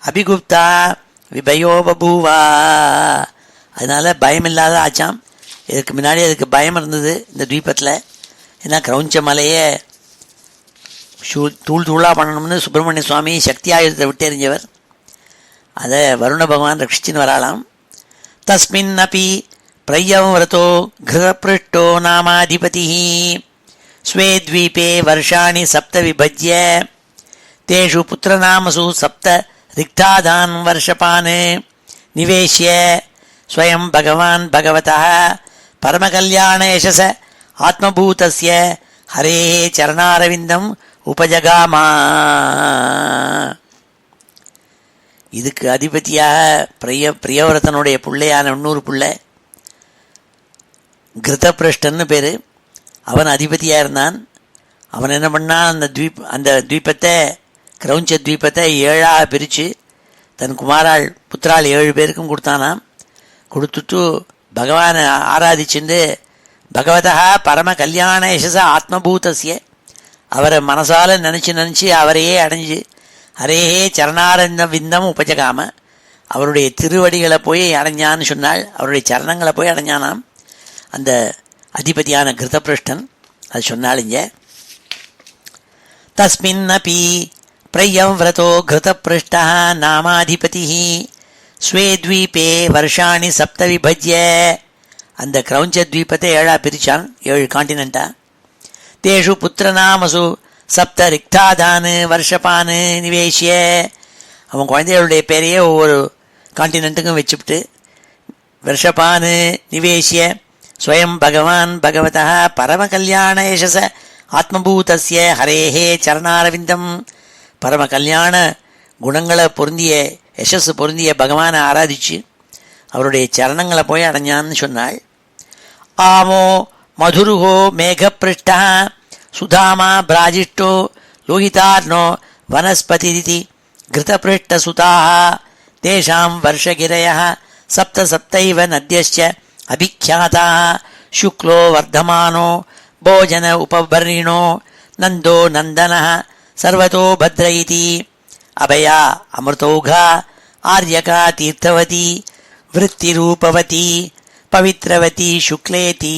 அபிகுப்தா விபயோ பபூவா. அதனால பயம் இல்லாத ஆச்சாம். இதுக்கு முன்னாடி அதுக்கு பயம் இருந்தது இந்த தீபத்தில். ஏன்னா கிரௌஞ்ச மலையை தூள் தூளாக பண்ணணும்னு சுப்பிரமணிய சுவாமி சக்தி ஆயுதத்தை விட்டெறிஞ்சவர். அதை வருண பகவான் ரட்சிச்சுன்னு வராளாம். தஸ்மின் அப்பி பிரயவ்ரதோ கிருதபிருஷ்டோ நாமாதிபதி ஸ்வே த்வீபே வருஷாணி சப்த விபஜ்ய தேஷு புத்திரநாமசு சப்த ரிக்தாதான் வருஷபான் நிவேஷ்ய ஸ்வயம் பகவான் பகவதः பரமகல்யாண யசஸ ஆத்மபூதஸ்ய ஹரேः சரணாரவிந்தம் உபஜகாமா. இதுக்கு அதிபதியாக பிரியவரதனுடைய பிள்ளையான இன்னொரு பிள்ளை கிருதபிருஷ்டன்னு பேர். அவன் அதிபதியாக இருந்தான். அவன் என்ன பண்ணான், அந்த தீபத்தை கிரௌஞ்ச தீபத்தை 7ஆக பிரித்து தன் குமாராள் புத்திராள் 7 பேருக்கும் கொடுத்தானாம். கொடுத்துட்டு பகவானை ஆராதிச்சுண்டு பகவதா பரம கல்யாண யசஸ ஆத்மபூதஸ்ய, அவரை மனசால நினச்சி அவரையே அடைஞ்சு ஹரேஹே சரணாரந்த விந்தம் உபஜகாம, அவருடைய திருவடிகளை போய் அடைஞ்சான்னு சொன்னால், அவருடைய சரணங்களை போய் அடைஞ்சானாம் அந்த அதிபதியான கிருதபிருஷ்டன். அது சொன்னாலிங்க. தஸ்மின் அப்பி பிரயவ்ரதோ கிருதபிருஷ்டா நாமாதிபதி ஸ்வே த்வீபே வருஷாணி சப்த விபஜ்ய, அந்த கிரௌஞ்ச தீபத்தை 7ஆக பிரித்தான், 7 காண்டினென்ட்டா. தேஷு புத்திரநாமசு சப்த ரிக்தாதான் வருஷபான் நிவேஷ்ய, அவன் குழந்தைகளுடைய பேரையே ஒவ்வொரு காண்டினென்ட்டுக்கும் வச்சுவிட்டு வருஷபான் நிவேஷ்ய ஸ்வயம் பகவான் பகவதः பரம கல்யாண யசஸ ஆத்மபூதஸ்ய ஹரேஹே சரணாரவிந்தம், பரம கல்யாண குணங்களை பொருந்திய யசஸ் பொருந்திய பகவானை ஆராதிச்சு அவருடைய சரணங்களை போய் அடைஞ்சான்னு சொன்னாள். ஆமோ மதுருகோ மேகப்பிருஷ்டா சுதாமா பிராஜிஷ்டோ லோகிதார்ணோ வனஸ்பதிதி கிருதபிருஷ்டசுதாக தேஷாம் வருஷகிரயः சப்த சப்தைவ நத்யஸ்ச அபிக்யாதா சுக்லோ வர்தமானோ போஜன உபபர்ணிணோ நந்தோ நந்தனः சர்வதோ பத்ர இதி அபயா அமிர்தௌகா ஆர்யகா தீர்த்தவதி விருத்திரூபவதி பவித்ரவதி சுக்லேதி.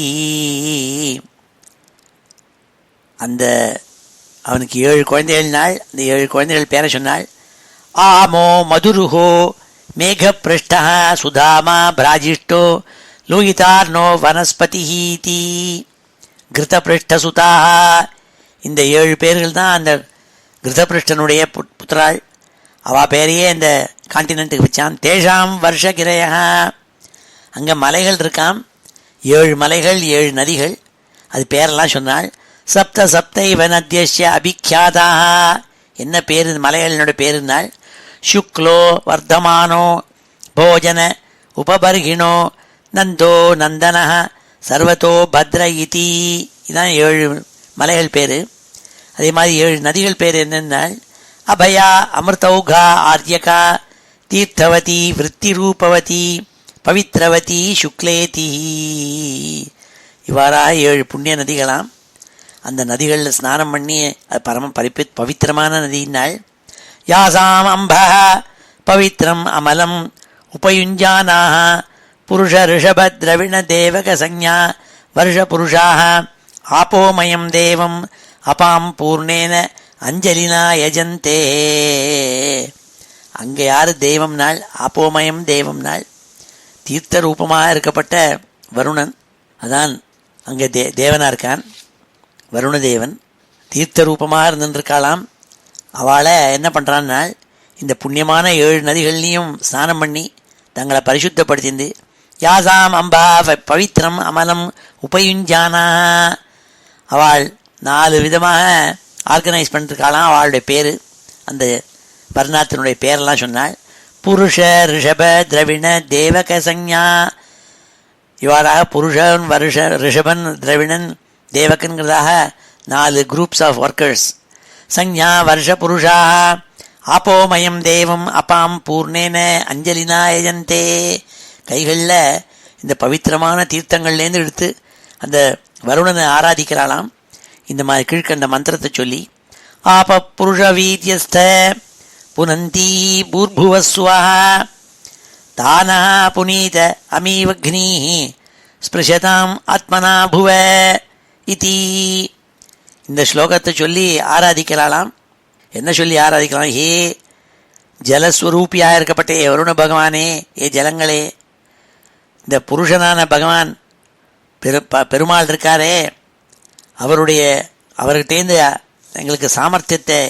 அந்த அவனுக்கு 7 குழந்தைகள் நாள். அந்த 7 குழந்தைகள் பேரை சொன்னாள். ஆமோ மதுருஹோ மேகபிருஷ்ட சுதாமா பிராஜிஷ்டோ லோகிதார்னோ வனஸ்பதிஹீதி கிருதபிருஷ்டசுதா. இந்த 7 பேர்கள் தான் அந்த கிருதபிருஷ்டனுடைய புத்திராள். அவள் பேரையே இந்த காண்டினென்ட்டுக்கு வச்சான். தேஷாம் வருஷகிரய. அங்கே மலைகள் இருக்காம், 7 மலைகள் 7 நதிகள். அது பேரெல்லாம் சொன்னாள். சப்த சப்தைவ நத்யஸ்ய அபிக்யாதாக. என்ன பேர் மலைகளினோட பேருந்தாள்? சுக்லோ வர்தமானோ போஜன உபபர்கிணோ நந்தோ நந்தன சர்வத்தோ பத்ர இதி. இதுதான் 7 மலைகள் பேர். அதே மாதிரி 7 நதிகள் பேர் என்னென்னால் அபயா அமிர்தௌகா ஆர்யகா தீர்த்தவதி விருத்தி ரூபவதி பவித்ரவதி சுக்லேதி. இவ்வாறாக 7 புண்ணிய நதிகளாம். அந்த நதிகளில் ஸ்நானம் பண்ணி அது பவித்திரமான நதியினால் யாசாம் அம்ப பவித்ரம் அமலம் உபயுஞ்சானாக புருஷ ரிஷப திரவிண தேவக சஞ்ஞா வருஷ புருஷாக ஆப்போமயம் தேவம் அபாம் பூர்ணேன அஞ்சலினா யஜந்தே. அங்கே யார் தெய்வம் நாள்? ஆப்போமயம் தெய்வம் நாள். தீர்த்த ரூபமாக இருக்கப்பட்ட வருணன் அதான் அங்கே தேவனாக இருக்கான். வருணதேவன் தீர்த்த ரூபமாக இருந்துருக்காளாம். அவளை என்ன பண்ணுறான்னாள், இந்த புண்ணியமான 7 நதிகள்லையும் ஸ்நானம் பண்ணி தங்களை பரிசுத்தப்படுத்திந்து யாசாம் அம்பா பவித்ரம் அமலம் உபயுஞ்சானா. அவள் 4 விதமாக ஆர்கனைஸ் பண்ணிருக்காளாம். அவளுடைய பேர், அந்த வர்ணத்தினுடைய பேரெல்லாம் சொன்னாள். புருஷ ரிஷப திரவிண தேவக சஞ்ஞா. இவ்வாறாக புருஷன் வருஷ ரிஷபன் திரவிணன் தேவகன்கிறதாக 4 குரூப்ஸ் ஆஃப் ஒர்க்கர்ஸ். சஞ்ஞா வருஷ புருஷாக ஆப்போமயம் தேவம் அபாம் பூர்ணேன அஞ்சலினா யஜந்தே. கைகளில் இந்த பவித்திரமான தீர்த்தங்கள்லேருந்து எடுத்து அந்த வருணனை ஆராதிக்கிறாளாம். இந்த மாதிரி கீழ்கண்ட மந்திரத்தை சொல்லி ஆப புருஷ வீரியஸ்த புனந்தி பூர்புவஸ்வா தானா புனீத அமீவக்னி ஸ்பிருஷதாம் ஆத்மனா புவ இதி. இந்த ஸ்லோகத்தை சொல்லி ஆராதிக்கிறாளாம். என்ன சொல்லி ஆராதிக்கலாம்? ஹே ஜலஸ்வரூபியாக இருக்கப்பட்ட வருண பகவானே, ஏ ஜலங்களே, இந்த புருஷனான பகவான் பெருமாள் இருக்காரே, அவர்கிட்டேருந்து எங்களுக்கு சாமர்த்தியத்தை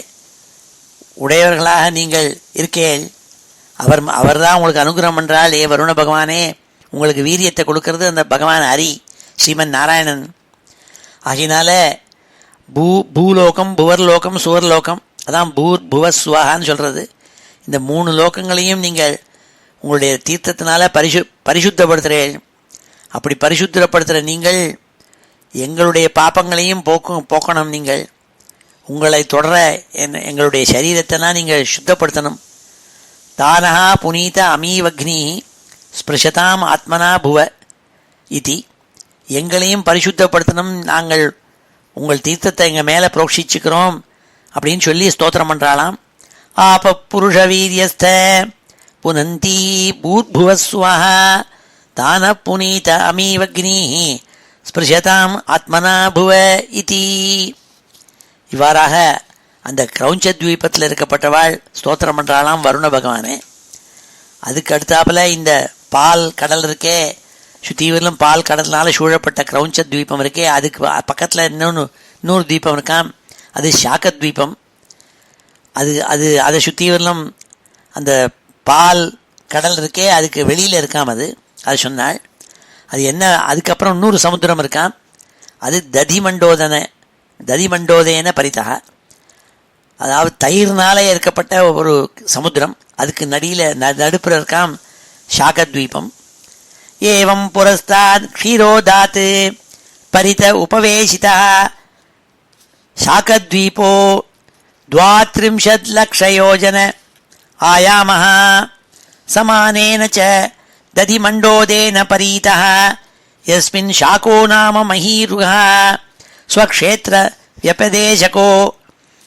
உடையவர்களாக நீங்கள் இருக்கேள். அவர்தான் உங்களுக்கு அனுகிரகம் பண்ணுறாள். ஏ வருண பகவானே, உங்களுக்கு வீரியத்தை கொடுக்கறது அந்த பகவான் ஹரி ஸ்ரீமன் நாராயணன். ஆகினால பூலோகம் புவர்லோகம் சுவர்லோகம், அதான் புவஸ்வாகான்னு சொல்கிறது. இந்த 3 லோகங்களையும் நீங்கள் உங்களுடைய தீர்த்தத்தினால பரிசுத்தப்படுத்துகிறீர்கள். அப்படி பரிசுத்தப்படுத்துகிற நீங்கள் எங்களுடைய பாப்பங்களையும் போக்கணும். நீங்கள் உங்களை தொடர எங்களுடைய சரீரத்தைலாம் நீங்கள் சுத்தப்படுத்தணும். தானஹா புனீத அமீவக்னி ஸ்பிருஷதாம் ஆத்மனா புவ இதி. எங்களையும் பரிசுத்தப்படுத்தணும். நாங்கள் உங்கள் தீர்த்தத்தை எங்கள் மேலே புரோக்ஷிச்சுக்கிறோம் அப்படின்னு சொல்லி ஸ்தோத்திரம் பண்ணுறாளாம். ஆப புருஷ வீரியஸ்த புனந்தி பூர்புவஸ்வா தான புனீத அமீவக்னி ஸ்பிருஷதாம் ஆத்மனா புவ இதி. இவ்வாறாக அந்த கிரௌஞ்சத்வீபத்தில் இருக்கப்பட்டவாள் ஸ்தோத்திரம் பண்ணுறாளாம் வருண பகவானே. அதுக்கு அடுத்தாப்பில் இந்த பால் கடல் இருக்கே, சுத்தீவிரம் பால் கடல்னால சூழப்பட்ட கிரௌஞ்சத்வீபம் இருக்கே, அதுக்கு பக்கத்தில் இன்னொரு தீபம் இருக்காம். அது சாக்கத்வீபம். அதை சுத்தீவிரம் அந்த பால் கடல் இருக்கே, அதுக்கு வெளியில் இருக்காம். அது சொன்னாள். அது என்ன? அதுக்கப்புறம் இன்னொரு சமுத்திரம் இருக்காம். அது ததிமண்டோதேன பரிதா, அதாவது தயிர்னாலே இருக்கப்பட்ட ஒரு சமுத்திரம். அதுக்கு நடுப்புற இருக்காம் சாக்கத்வீபம். ஏவம் புரஸ்தாத் க்ஷீரோதாத் பரித உபவேசிதா சாக்கத்வீபோ 32 லக்ஷயோஜன ஆயாமஹ சமானேன ச ததிமண்டோதேன பரீதः யஸ்மின் சாகோ நாம மஹீருஹ ஸ்வக்ஷேத்ர வியபதேசகோ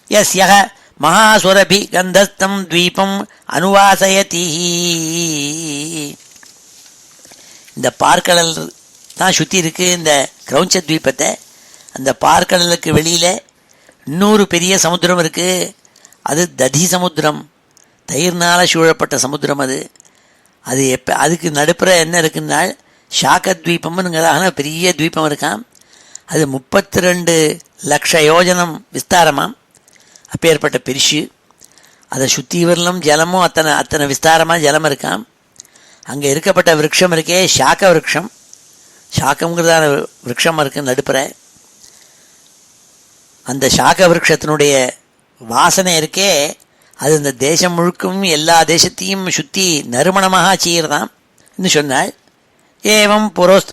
யஸ்யஹ மகாசுரபி கந்தஸ்தம் த்வீபம் அனுவாசயதி. இந்த பார்க்கடல் தான் சுற்றி இருக்குது இந்த கிரௌஞ்ச தீபத்தை. அந்த பார்க்கடலுக்கு வெளியில் இன்னொரு பெரிய சமுத்திரம் இருக்குது. அது ததி சமுத்திரம், தயிர்னால் சூழப்பட்ட சமுத்திரம். அது அதுக்கு நடுப்புற என்ன இருக்குன்னால் சாக்கத்வீபம்னுங்கிறதான பெரிய தீபம் இருக்காம். அது 32 லட்ச யோஜனம் விஸ்தாரமாம். அப்பேற்பட்ட பெருசு. அதை சுற்றி வரலும் ஜலமும் அத்தனை விஸ்தாரமாக ஜலம் இருக்காம். அங்கே இருக்கப்பட்ட விரக்ஷம் இருக்கே சாக்க விரக்ஷம், சாக்கங்கிறதான விரக்ஷம் இருக்கு நடுப்புற. அந்த சாக்க விரக்ஷத்தினுடைய வாசனை இருக்கே அது இந்த தேசம் முழுக்கும் எல்லா தேசத்தையும் சுற்றி நறுமணமாக செய்கிறதாம் என்று சொன்னாள். ஏவம்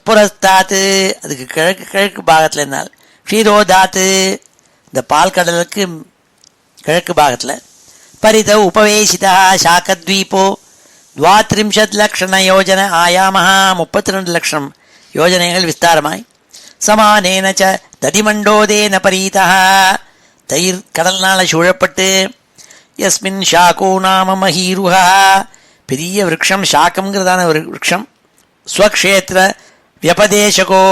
புரஸ்தாத்து, அதுக்கு கிழக்கு பாகத்தில் என்னால் க்ஷீரோதாத்து, இந்த பால்கடலுக்கு கிழக்கு பாகத்தில் பரித உபவேசிதா சாக்கத்வீபோ 32 லட்சண யோஜன ஆயாமஹா, 32 லட்சம் யோஜனைகள் விஸ்தாரமாய். சமானேன ச ததிமண்டோதேன பரீதா, தயிர் கடல்னால் சூழப்பட்டு. யஸ்மின் ஷாக்கோ நாம மஹீருஹா, பெரிய விரக்ஷம் ஷாக்கம்ங்கிறதான ஒரு விரக்ஷம். ஸ்வக்ஷேத்திர வியபதேசகோ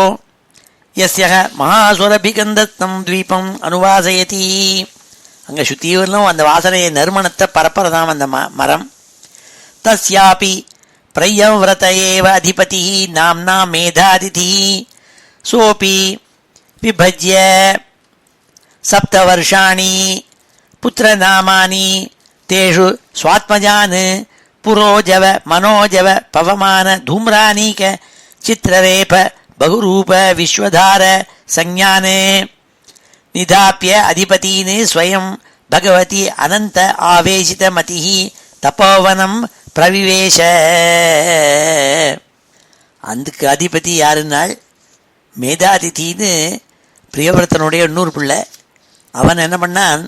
யஸ்ய மகாசுரபிகந்தம் தீபம் அனுவாசயதி, அங்கே சுத்தீவரிலும் அந்த வாசனையை நறுமணத்தை பரப்பறதாம் அந்த மரம். தஸ்யாபி பிரயவ்ரத ஏவ அதிபதி நாம்னா மேதாதிதி சோபி விபஜ்ய சப்தவர்ஷாணி புத்திரநாமானி தேஷு ஸ்வாத்மஜான் புரோஜவ மனோஜவ பவமான தூம்ராணீக சித்திரரேப பகுரூப விஸ்வதார சஞ்ஞானே நிதாப்பிய அதிபதீன் ஸ்வயம் பகவதி அனந்த ஆவேசித மதிஹி தபோவனம் பிரவிவேஷ. அதுக்கு அதிபதி யாருன்னாள் மேதாதித்தின்னு பிரியவர்த்தனுடைய இன்னொரு பிள்ளை. அவன் என்ன பண்ணான்,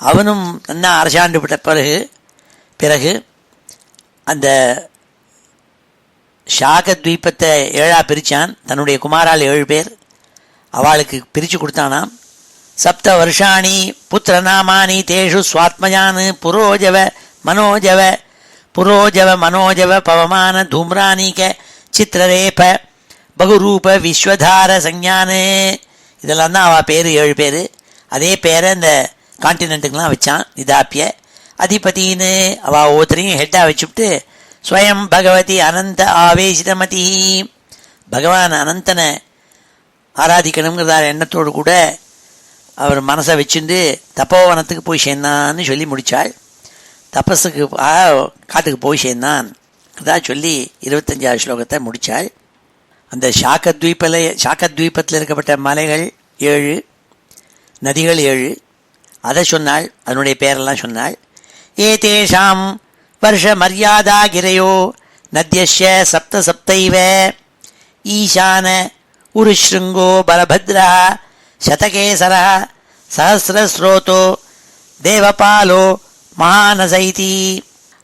அவனும் நன்னா அரசாண்டு விட்ட பிறகு அந்த சாகத்வீபத்தை 7 பிரித்தான். தன்னுடைய குமாரால் 7 பேர் அவளுக்கு பிரித்து கொடுத்தானாம். சப்த வருஷாணி புத்திரநாமானி தேஷு ஸ்வாத்மஜான் புரோஜவ மனோஜவ பவமான தூம்ராணீக சித்திரரேப பகுரூப விஸ்வதார சஞ்ஞானு, இதெல்லாம் தான் அவள் பேர் 7 பேர். அதே பேரை இந்த கான்டினென்ட்டுக்கெலாம் வச்சான். நிதாப்பிய அதிபதின்னு அவள் ஒவ்வொருத்தரையும் ஹெட்டாக வச்சுவிட்டு ஸ்வயம் பகவதி அனந்த ஆவேசிதமதி, பகவான் அனந்தனை ஆராதிக்கணுங்கிறதான எண்ணத்தோடு கூட அவர் மனசை வச்சுருந்து தப்போவனத்துக்கு போய் சேர்ந்தான்னு சொல்லி முடித்தாள். தபஸுக்கு காட்டுக்கு போய் சேர்ந்தான் அதான் சொல்லி 25வது ஸ்லோகத்தை முடித்தாள். அந்த சாக்கத்வீபத்தில் இருக்கப்பட்ட மலைகள் 7, நதிகள் 7, அதை சொன்னாள். அதனுடைய பேரெல்லாம் சொன்னாள். ஏதேஷாம் வருஷ மரியாதா கிரையோ நத்யஸ்ய சப்த சப்தைவ ஈசான உருஷ்ருங்கோ பலபத்ரா சதகேசர சஹஸ்ரஸ்ரோதோ தேவபாலோ மகானசைதி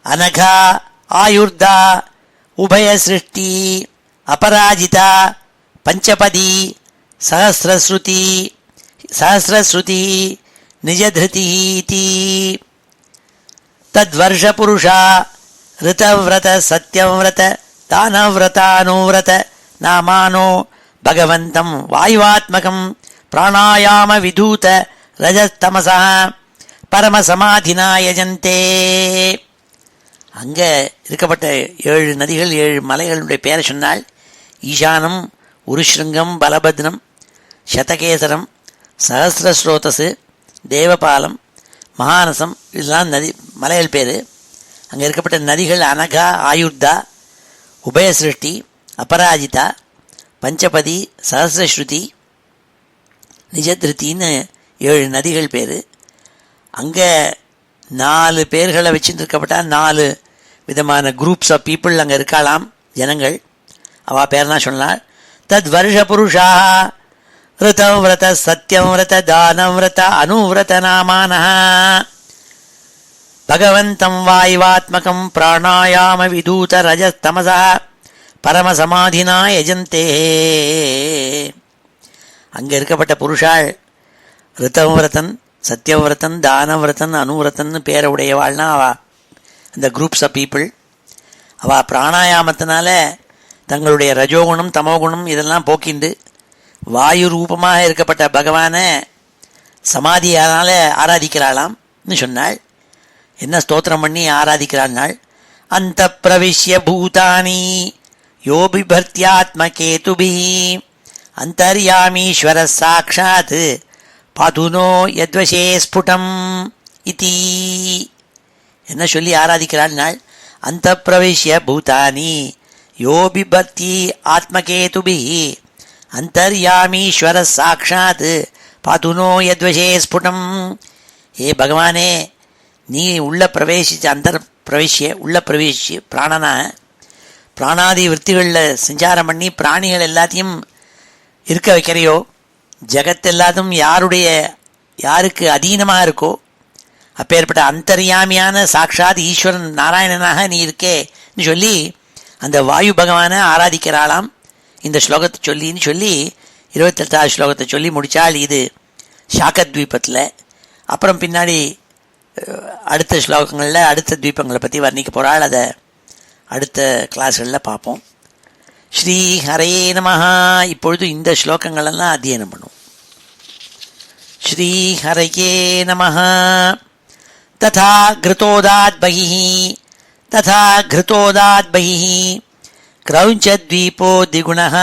அனகா ஆயுர்தா உபயசிருஷ்டி அபராஜிதா பஞ்சபதி சஹஸ்ரஸ்ருதி நிஜதிருதி தத்வர்ஷபுருஷா ரிதவ்ரத சத்யவ்ரத தானவ்ரதானுவ்ரத நாமானோ பகவந்தம் வாயுவாத்மகம் பிராணாயாம விதூத ரஜஸ்தமசா பரமசமாதினா யஜந்தே. அங்கே இருக்கப்பட்ட 7 நதிகள் 7 மலைகளுடைய பேரை சொன்னால் ஈசானம் உருஷ்ருங்கம் பலபத்ரம் சதகேசரம் சஹஸ்ரஸ்ரோதசு தேவபாலம் மகானசம், இதெல்லாம் மலைகள் பேர். அங்கே இருக்கப்பட்ட நதிகள் அனகா ஆயுர்தா உபயசிருஷ்டி அபராஜிதா பஞ்சபதி சஹஸ்ரஸ்ருதி நிஜதிருத்தின்னு 7 நதிகள் பேர். அங்கே 4 பேர்களை வச்சுட்டு இருக்கப்பட்டால் 4 விதமான குரூப்ஸ் ஆஃப் பீப்புள் அங்கே இருக்கலாம், ஜனங்கள். அவள் பேர்லாம் சொன்னாள். தத் வருஷ புருஷா ரிதம் விரத சத்யம் விரத தானம் விரத அனுவிரத நாமான பகவந்தம் வாயுவாத்மகம் பிராணாயாம விதூத ரஜஸ்தமசா பரமசமாதினா யஜந்தே. அங்கே இருக்கப்பட்ட புருஷாள் ரிதவிரதன் சத்யவிரதன் தானவிரதன் அனுவிரதன் பேரை உடையவாள்னா அவள் அந்த குரூப்ஸ் ஆஃப் பீப்புள். அவள் பிராணாயாமத்தினால தங்களுடைய ரஜோகுணம் தமோகுணம் இதெல்லாம் போக்கிண்டு வாயு ரூபமாக இருக்கப்பட்ட பகவானை சமாதியால் ஆராதிக்கிறாளாம்னு சொன்னாள். என்ன ஸ்தோத்திரம் பண்ணி ஆராதிக்கிறாள்? அந்த பிரவிஷ்ய பூதானி யோ பிபர்த்தியாத்மகேதுபி அந்தர்யாமீஸ்வர சாட்சாத் பாதுனோ யத்வசே ஸ்புடம் இதி. என்ன சொல்லி ஆராதிக்கிறாள்? அந்த பிரவிஷ்ய பூதானி யோ பிபர்த்தி ஆத்மகேதுபி அந்தர்யாமீஸ்வர சாட்சாத் பாதுனோ யத்வசே ஸ்புடம். ஏ பகவானே, நீ உள்ள பிரவேசிச்சு உள்ள பிரவேசி பிராணாதி விற்த்திகளில் சஞ்சாரம் பண்ணி பிராணிகள் எல்லாத்தையும் இருக்க வைக்கிறையோ, ஜகத் எல்லாத்தும் யாருக்கு அதீனமாக இருக்கோ அப்பேற்பட்ட அந்தர்யாமியான சாட்சாத் ஈஸ்வரன் நாராயணனாக நீ இருக்கேன்னு சொல்லி அந்த வாயு பகவானை ஆராதிக்கிறாளாம் இந்த ஸ்லோகத்தை சொல்லின்னு சொல்லி 28வது ஸ்லோகத்தை சொல்லி முடித்தாள். இது சாக்கத்வீபத்தில். அப்புறம் பின்னாடி அடுத்த ஸ்லோகங்களில் அடுத்த தீபங்களை பற்றி வர்ணிக்க போகிறாள். அதை அடுத்த கிளாஸ்களில் பார்ப்போம். ஸ்ரீ ஹரே நமஹா. இப்பொழுது இந்த ஸ்லோகங்களெல்லாம் அத்தியனம் பண்ணுவோம். ஸ்ரீ ஹரயே நமஹா. ததா கிருதோதாத் பகிஹ ததா கிருதோதாத் பகிஹ க்ரௌஞ்சத்வீபோ திகுணः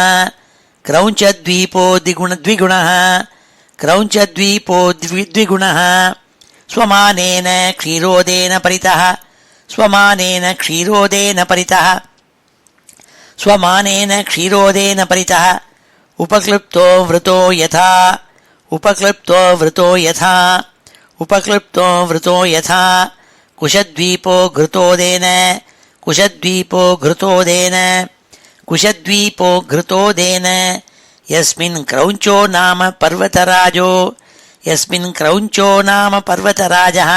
க்ரௌஞ்சத்வீபோ த்விகுணः க்ரௌஞ்சத்வீபோ த்விகுணः ஸ்வமானேன க்ஷீரோதேன பரிதः ஸ்வமானேன க்ஷீரோதேன பரிதः ஸ்வமானேன க்ஷீரோதேன பரிதः உபக்ளுப்தோ விருத்தோ யதா உபக்ளுப்தோ விருத்தோ யதா உபக்ளுப்தோ விருத்தோ யதா குஷத்வீபோ கிருதோதேன குஷத்வீபோ கிருதோதேன குஷத்வீபோ கிருதோதேன யஸ்மின் க்ரௌஞ்சோ நாம பர்வதராஜோ யஸ்மின் க்ரௌஞ்சோ நாம பர்வதராஜः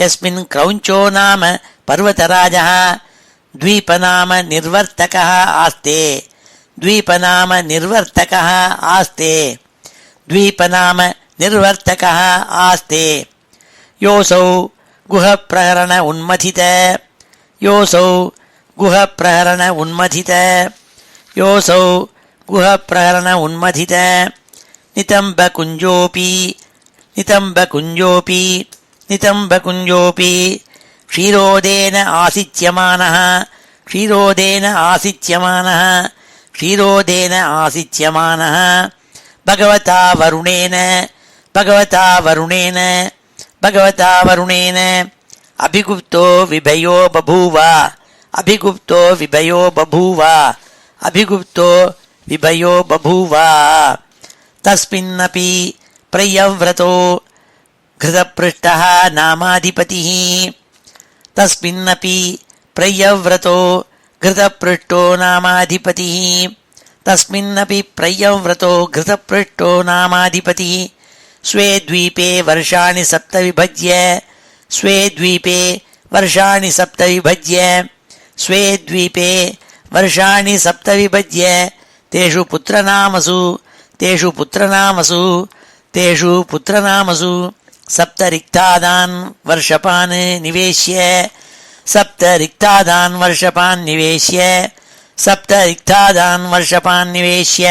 யஸ்மின் க்ரௌஞ்சோ நாம பர்வதராஜः द्वीपनाम निर्वर्तकः आस्ते द्वीपनाम निर्वर्तकः आस्ते द्वीपनाम निर्वर्तकः आस्ते योऽसौ गुहप्रहरण उन्मथित योऽसौ गुहप्रहरण उन्मथित योऽसौ गुहप्रहरण उन्मथित नितम्बकुञ्जोऽपि नितम्बकुञ्जोऽपि नितम्बकुञ्जोऽपि क्षीरोदेन आसिच्यमानः क्षीरोदेन आसिच्यमानः क्षीरोदेन आसिच्यमानः भगवता वरुणेन भगवता वरुणेन भगवता वरुणेन अभिगुप्तो विभयो बभूव अभिगुप्तो विभयो बभूव अभिगुप्तो विभयो बभूव तस्मिन्नपि प्रयव्रतो घृतपृष्ठः नामाधिपतिः तस्मिन्नपि प्रयव्रतो घृतपृष्ठो नामाधिपतिः तस्मिन्नपि प्रयव्रतो घृतपृष्ठो नामाधिपतिः स्वे द्वीपे वर्षाणि सप्त विभज्य स्वे द्वीपे वर्षाणि सप्त विभज्य स्वे द्वीपे वर्षाणि सप्त विभज्य तेषु पुत्रनामसु तेषु पुत्रनामसु तेषु पुत्रनामसु सप्तरिक्तादान् वर्षपान् निवेश्य सप्तरिक्तादान् वर्षपान् निवेश्य सप्तरिक्तादान् वर्षपान् निवेश्य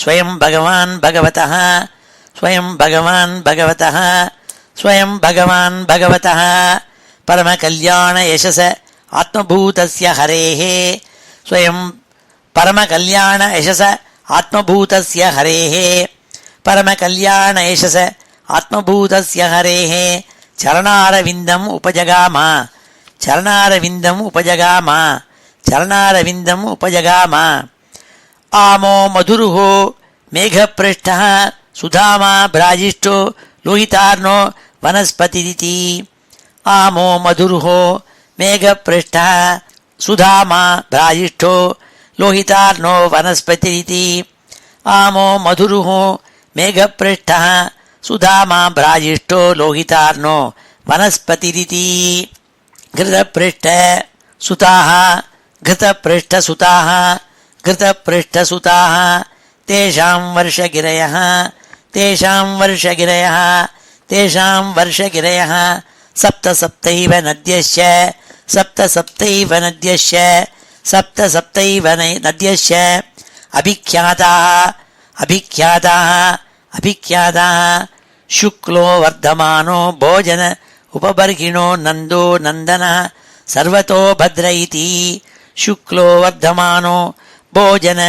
स्वयं भगवान् भगवतः स्वयं भगवान् भगवतः स्वयं भगवान् भगवतः परमकल्याणयशस आत्मभूतस्य हरेः स्वयं परमकल्याणयशस आत्मभूतस्य हरेः परमकल्याणयशस आत्मभूतस्य हरेः चरणारविन्दम् उपजगाम चरणारविन्दम् उपजगाम चरणारविन्दम् उपजगाम आमो मधुरुहो मेघपृष्ठः सुधामा भ्राजिष्ठो लोहितार्णो वनस्पतिरिति आमो मधुरुहो मेघपृष्ठः सुधामा भ्राजिष्ठो लोहितार्णो वनस्पतिरिति आमो मधुरुहो मेघपृष्ठः सुधामा भ्राजिष्ठो लोहितार्णो वनस्पतिरिति घृतपृष्ठ सुताः घृतपृष्ठसुताः घृतपृष्ठसुताः तेषां वर्षगिरयः तेषां वर्षगिरयः तेषां वर्षगिरयः सप्त सप्तैव नद्यश्च सप्त सप्तैव नद्यश्च சப்த சப்தைவ நத்யஸ்ய அபிக்யாதாः शुक्लो वर्धमानो भोजन उपबर्हिणो नन्दो नन्दनः सर्वतो भद्र इति शुक्लो वर्धमानो भोजन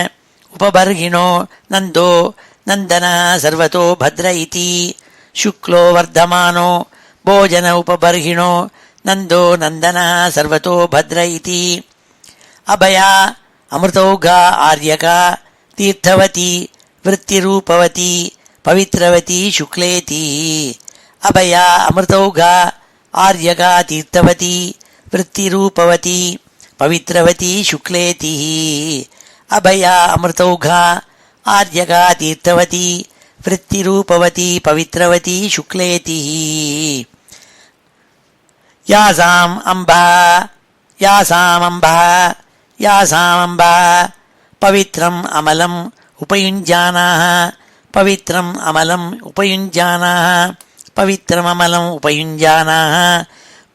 उपबर्हिणो नन्दो नन्दनः सर्वतो भद्र इति शुक्लो वर्धमानो भोजन उपबर्हिणो नन्दो नन्दनः सर्वतो भद्र इति अभया अमृतौघा आर्यका तीर्थवती वृत्तिरूपवती पवित्रवती शुक्लेति अभया अमृतौघा आर्यगा तीर्थवती वृत्तिरूपवती पवित्रवती शुक्लेति अभया अमृतौघा आर्यगा तीर्थवती वृत्तिरूपवती पवित्रवती शुक्लेति यासाम् अम्बा पवित्रम् अमलम् उपयुञ्जानाः पवित्रम् अमलम् उपयुञ्जानाः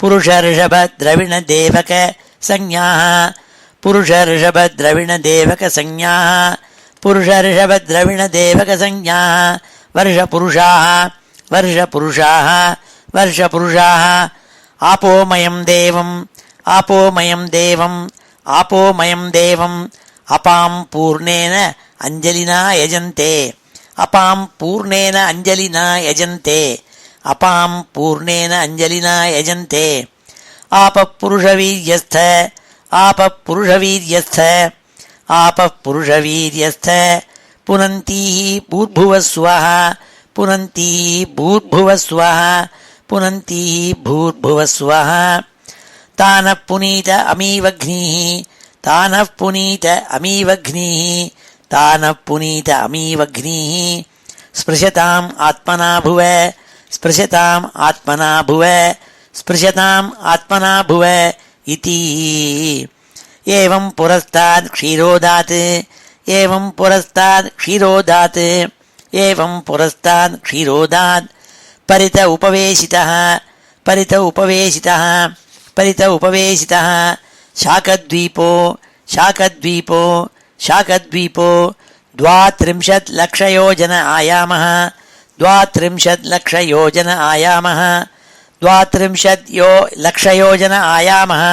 पुरुषऋषभद्रविणदेवक संज्ञाः वर्षपुरुषाः आपोमयम् देवम् अपां पूर्णेन अञ्जलिना यजन्ते आपः पुरुषवीर्यस्थ पुनन्तीः भूर्भुवः स्वः तानः पुनीत अमीवघ्नीः स्पृशताम् आत्मना भुव इति एवं पुरस्तात् क्षीरोदात् परित उपवेशितः शाकद्वीपो 32 लक्षयोजन आयामः 32 लक्षयोजन आयामः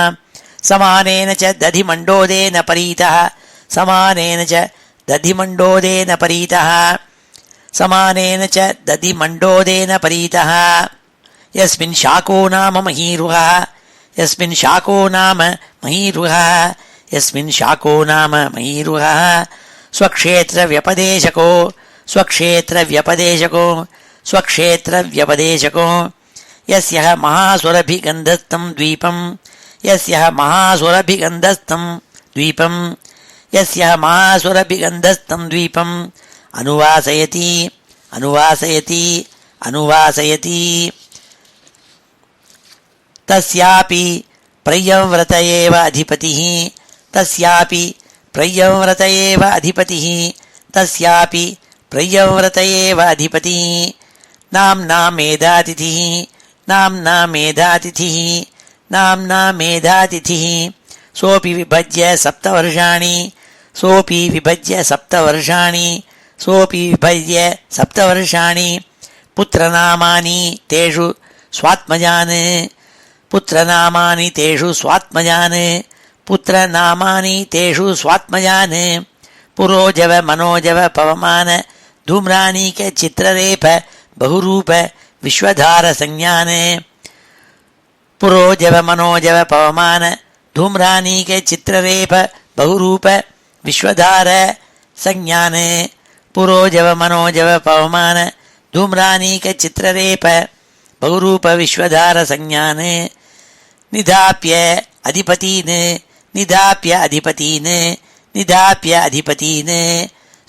समानेन च दधिमण्डोदेन परीतः यस्मिन् शाको नाम महीरुहः स्वक्षेत्रव्यपदेशको यस्यः महासुरभिगन्धस्थं द्वीपम् अनुवासयति तस्यापि प्रयव्रत एव अधिपतिः नाम्ना मेधातिथिः सोऽपि विभज्य सप्तवर्षाणि पुत्रनामानि तेषु स्वात्मजान् पुरोजव मनोजव पवमान धूम्रानीक चित्ररेफ बहुरूप विश्वधार संज्ञान पुरोजव मनोजव पवमान धूम्रानीक चित्ररेफ बहुरूप विश्वधार संज्ञान पुरोजव मनोजव पवमान धूम्रानीक चित्ररेफ बहुरूप विश्वधार संज्ञान निधाप्य अधिपतीन्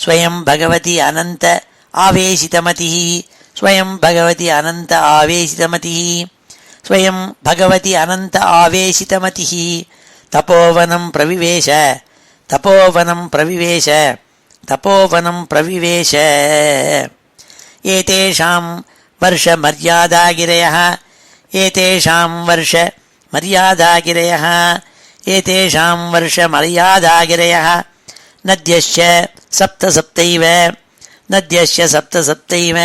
स्वयं भगवती अनंत आवेशितमतिः तपोवनं प्रविवेश एतेषां वर्षमर्यादागिरयः एतेषां वर्षमर्यादागिरयः नद्यश्च सप्त सप्तैव नद्यश्च सप्त सप्तैव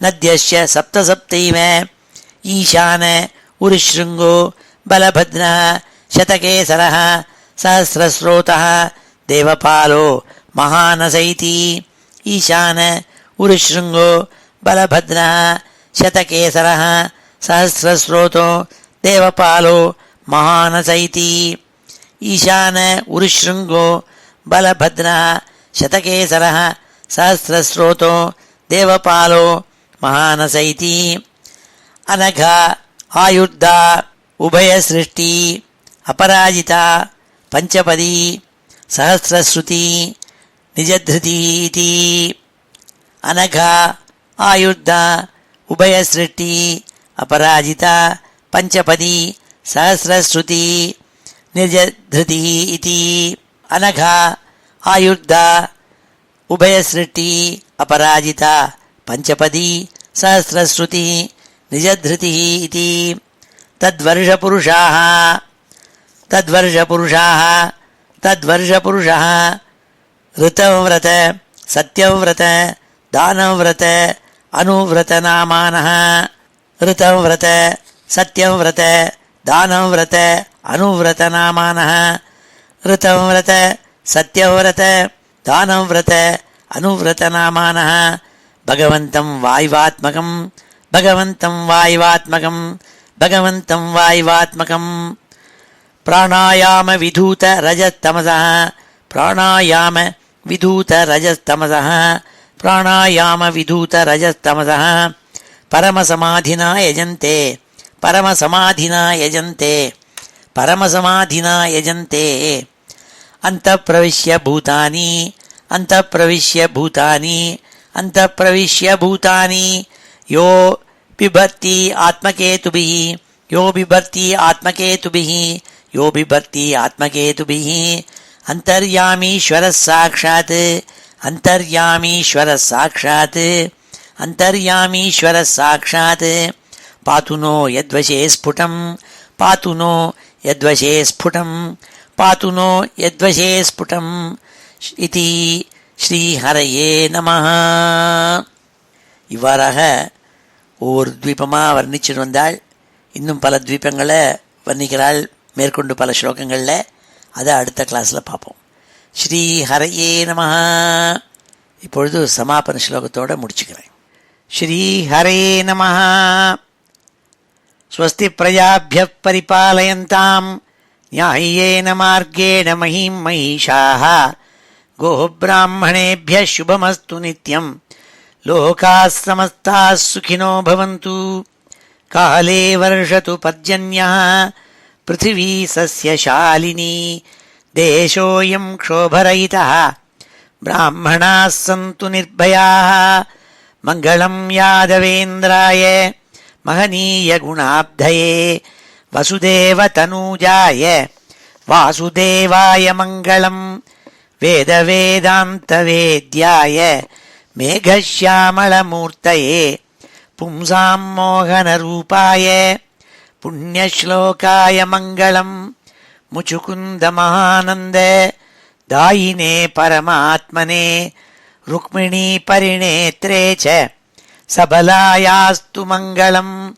नद्यश्च सप्त सप्तैव ईशान उरुशृङ्गो बलभद्रः शतकेसरः सहस्रस्रोतः देवपालो महानस इति ईशान उरुशृङ्गो बलभद्रः शतकेसरः सहस्रस्रोतो देवपालो महानस इति ईशान उरुशृङ्गो बलभद्रः शतकेसरः सहस्रस्रोतो देवपालो महानस इति अनघा आयुर्धा उभयसृष्टि अपराजिता पंचपदी सहस्रश्रुति निजधृति इति अनघा आयुर्धा उभयसृष्टि अपराजिता पंचपदी सहस्रश्रुति निजधृति इति अनघा आयुर्धा उभयसृष्टि अपराजिता पंचपदी सहस्रश्रुति निजधृति इति तद्वर्षपुरुषाः तद्वर्षपुरुषः ऋतव्रत सत्यव्रत दानव्रत अनुव्रत नामानः ऋतव्रत सत्यव्रत दानव्रत अनुव्रत नामानः ऋतव्रत सत्यव्रत दानव्रत अनुव्रत नामानः भगवन्तं वायुवात्मकं प्राणायाम विधूत रजस्तमसः परमसमाधिना यजन्ते अन्तःप्रविश्य भूतानि यो बिभर्ति आत्मकेतुभिः अन्तर्यामीश्वरः साक्षात् पातु नो यद्वशे स्फुटम् इति ஸ்ரீஹரயே நமஹ. இவ்வாறாக ஒவ்வொரு துவீபமாக வர்ணிச்சுட்டு வந்தாள். இன்னும் பல துவீபங்களை வர்ணிக்கிறாள் மேற்கொண்டு பல ஸ்லோகங்களில். அதை அடுத்த கிளாஸில் பார்ப்போம். ஸ்ரீஹரயே நமஹ. இப்பொழுது சமாபன ஸ்லோகத்தோடு முடிச்சுக்கிறேன். ஸ்ரீஹரே நமஹ. ஸ்வஸ்தி பிரஜாभ्यः परिपालयन्ताम् न्याय्येन मार्गेण महीं महिषाः गोः ब्राह्मणेभ्यः शुभमस्तु नित्यम् लोकाः समस्ताः सुखिनो भवन्तु. काले वर्षतु पर्जन्यः पृथिवी सस्यशालिनी देशोऽयं क्षोभरहितः ब्राह्मणाः सन्तु निर्भयाः. मङ्गलं यादवेन्द्राय महनीय गुणाब्धये वसुदेवतनूजाय वासुदेवाय मङ्गलम्. वेदवेदान्तवेद्याय मेघश्यामलमूर्तये पुंसां मोहनरूपाय पुण्यश्लोकाय मङ्गलम्. मुचुकुन्दमहानन्द दायिने परमात्मने रुक्मिणी परिणेत्रे च सबलायास्तु मङ्गलम्.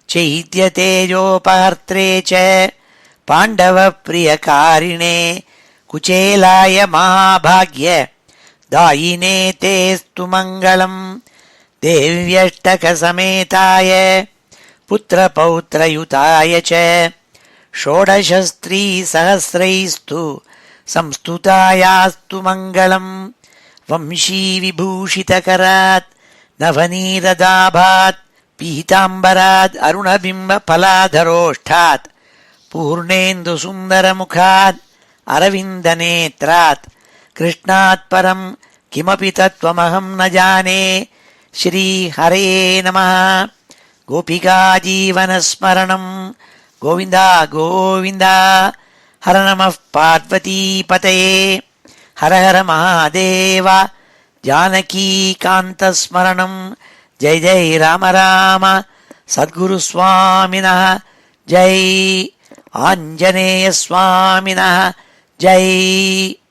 चैद्यतेजोपहर्त्रे च पाण्डवप्रियकारिणे कुचेलाय महाभाग्य दायिने तेस्तु मङ्गलम्. देव्यष्टकसमेताय पुत्रपौत्रयुताय च षोडशस्त्रीसहस्रैस्तु संस्तुतायास्तु मङ्गलम्. वंशीविभूषितकरात् नवनीरदाभात् पीताम्बरात् अरुणबिम्बफलाधरोष्ठात् पूर्णेन्दुसुन्दरमुखात् अरविन्दनेत्रात् कृष्णात् परं किमपि तत्त्वमहं न जाने. श्रीहरे नमः. गोपिकाजीवनस्मरणं गोविन्द गोविन्द. हर नमः पार्वतीपतये. हर हर महादेव. जानकीकान्तस्मरणं जय जय राम राम. सद्गुरुस्वामिनः जय. ஆஞ்சநேய சுவாமினः ஜெய்.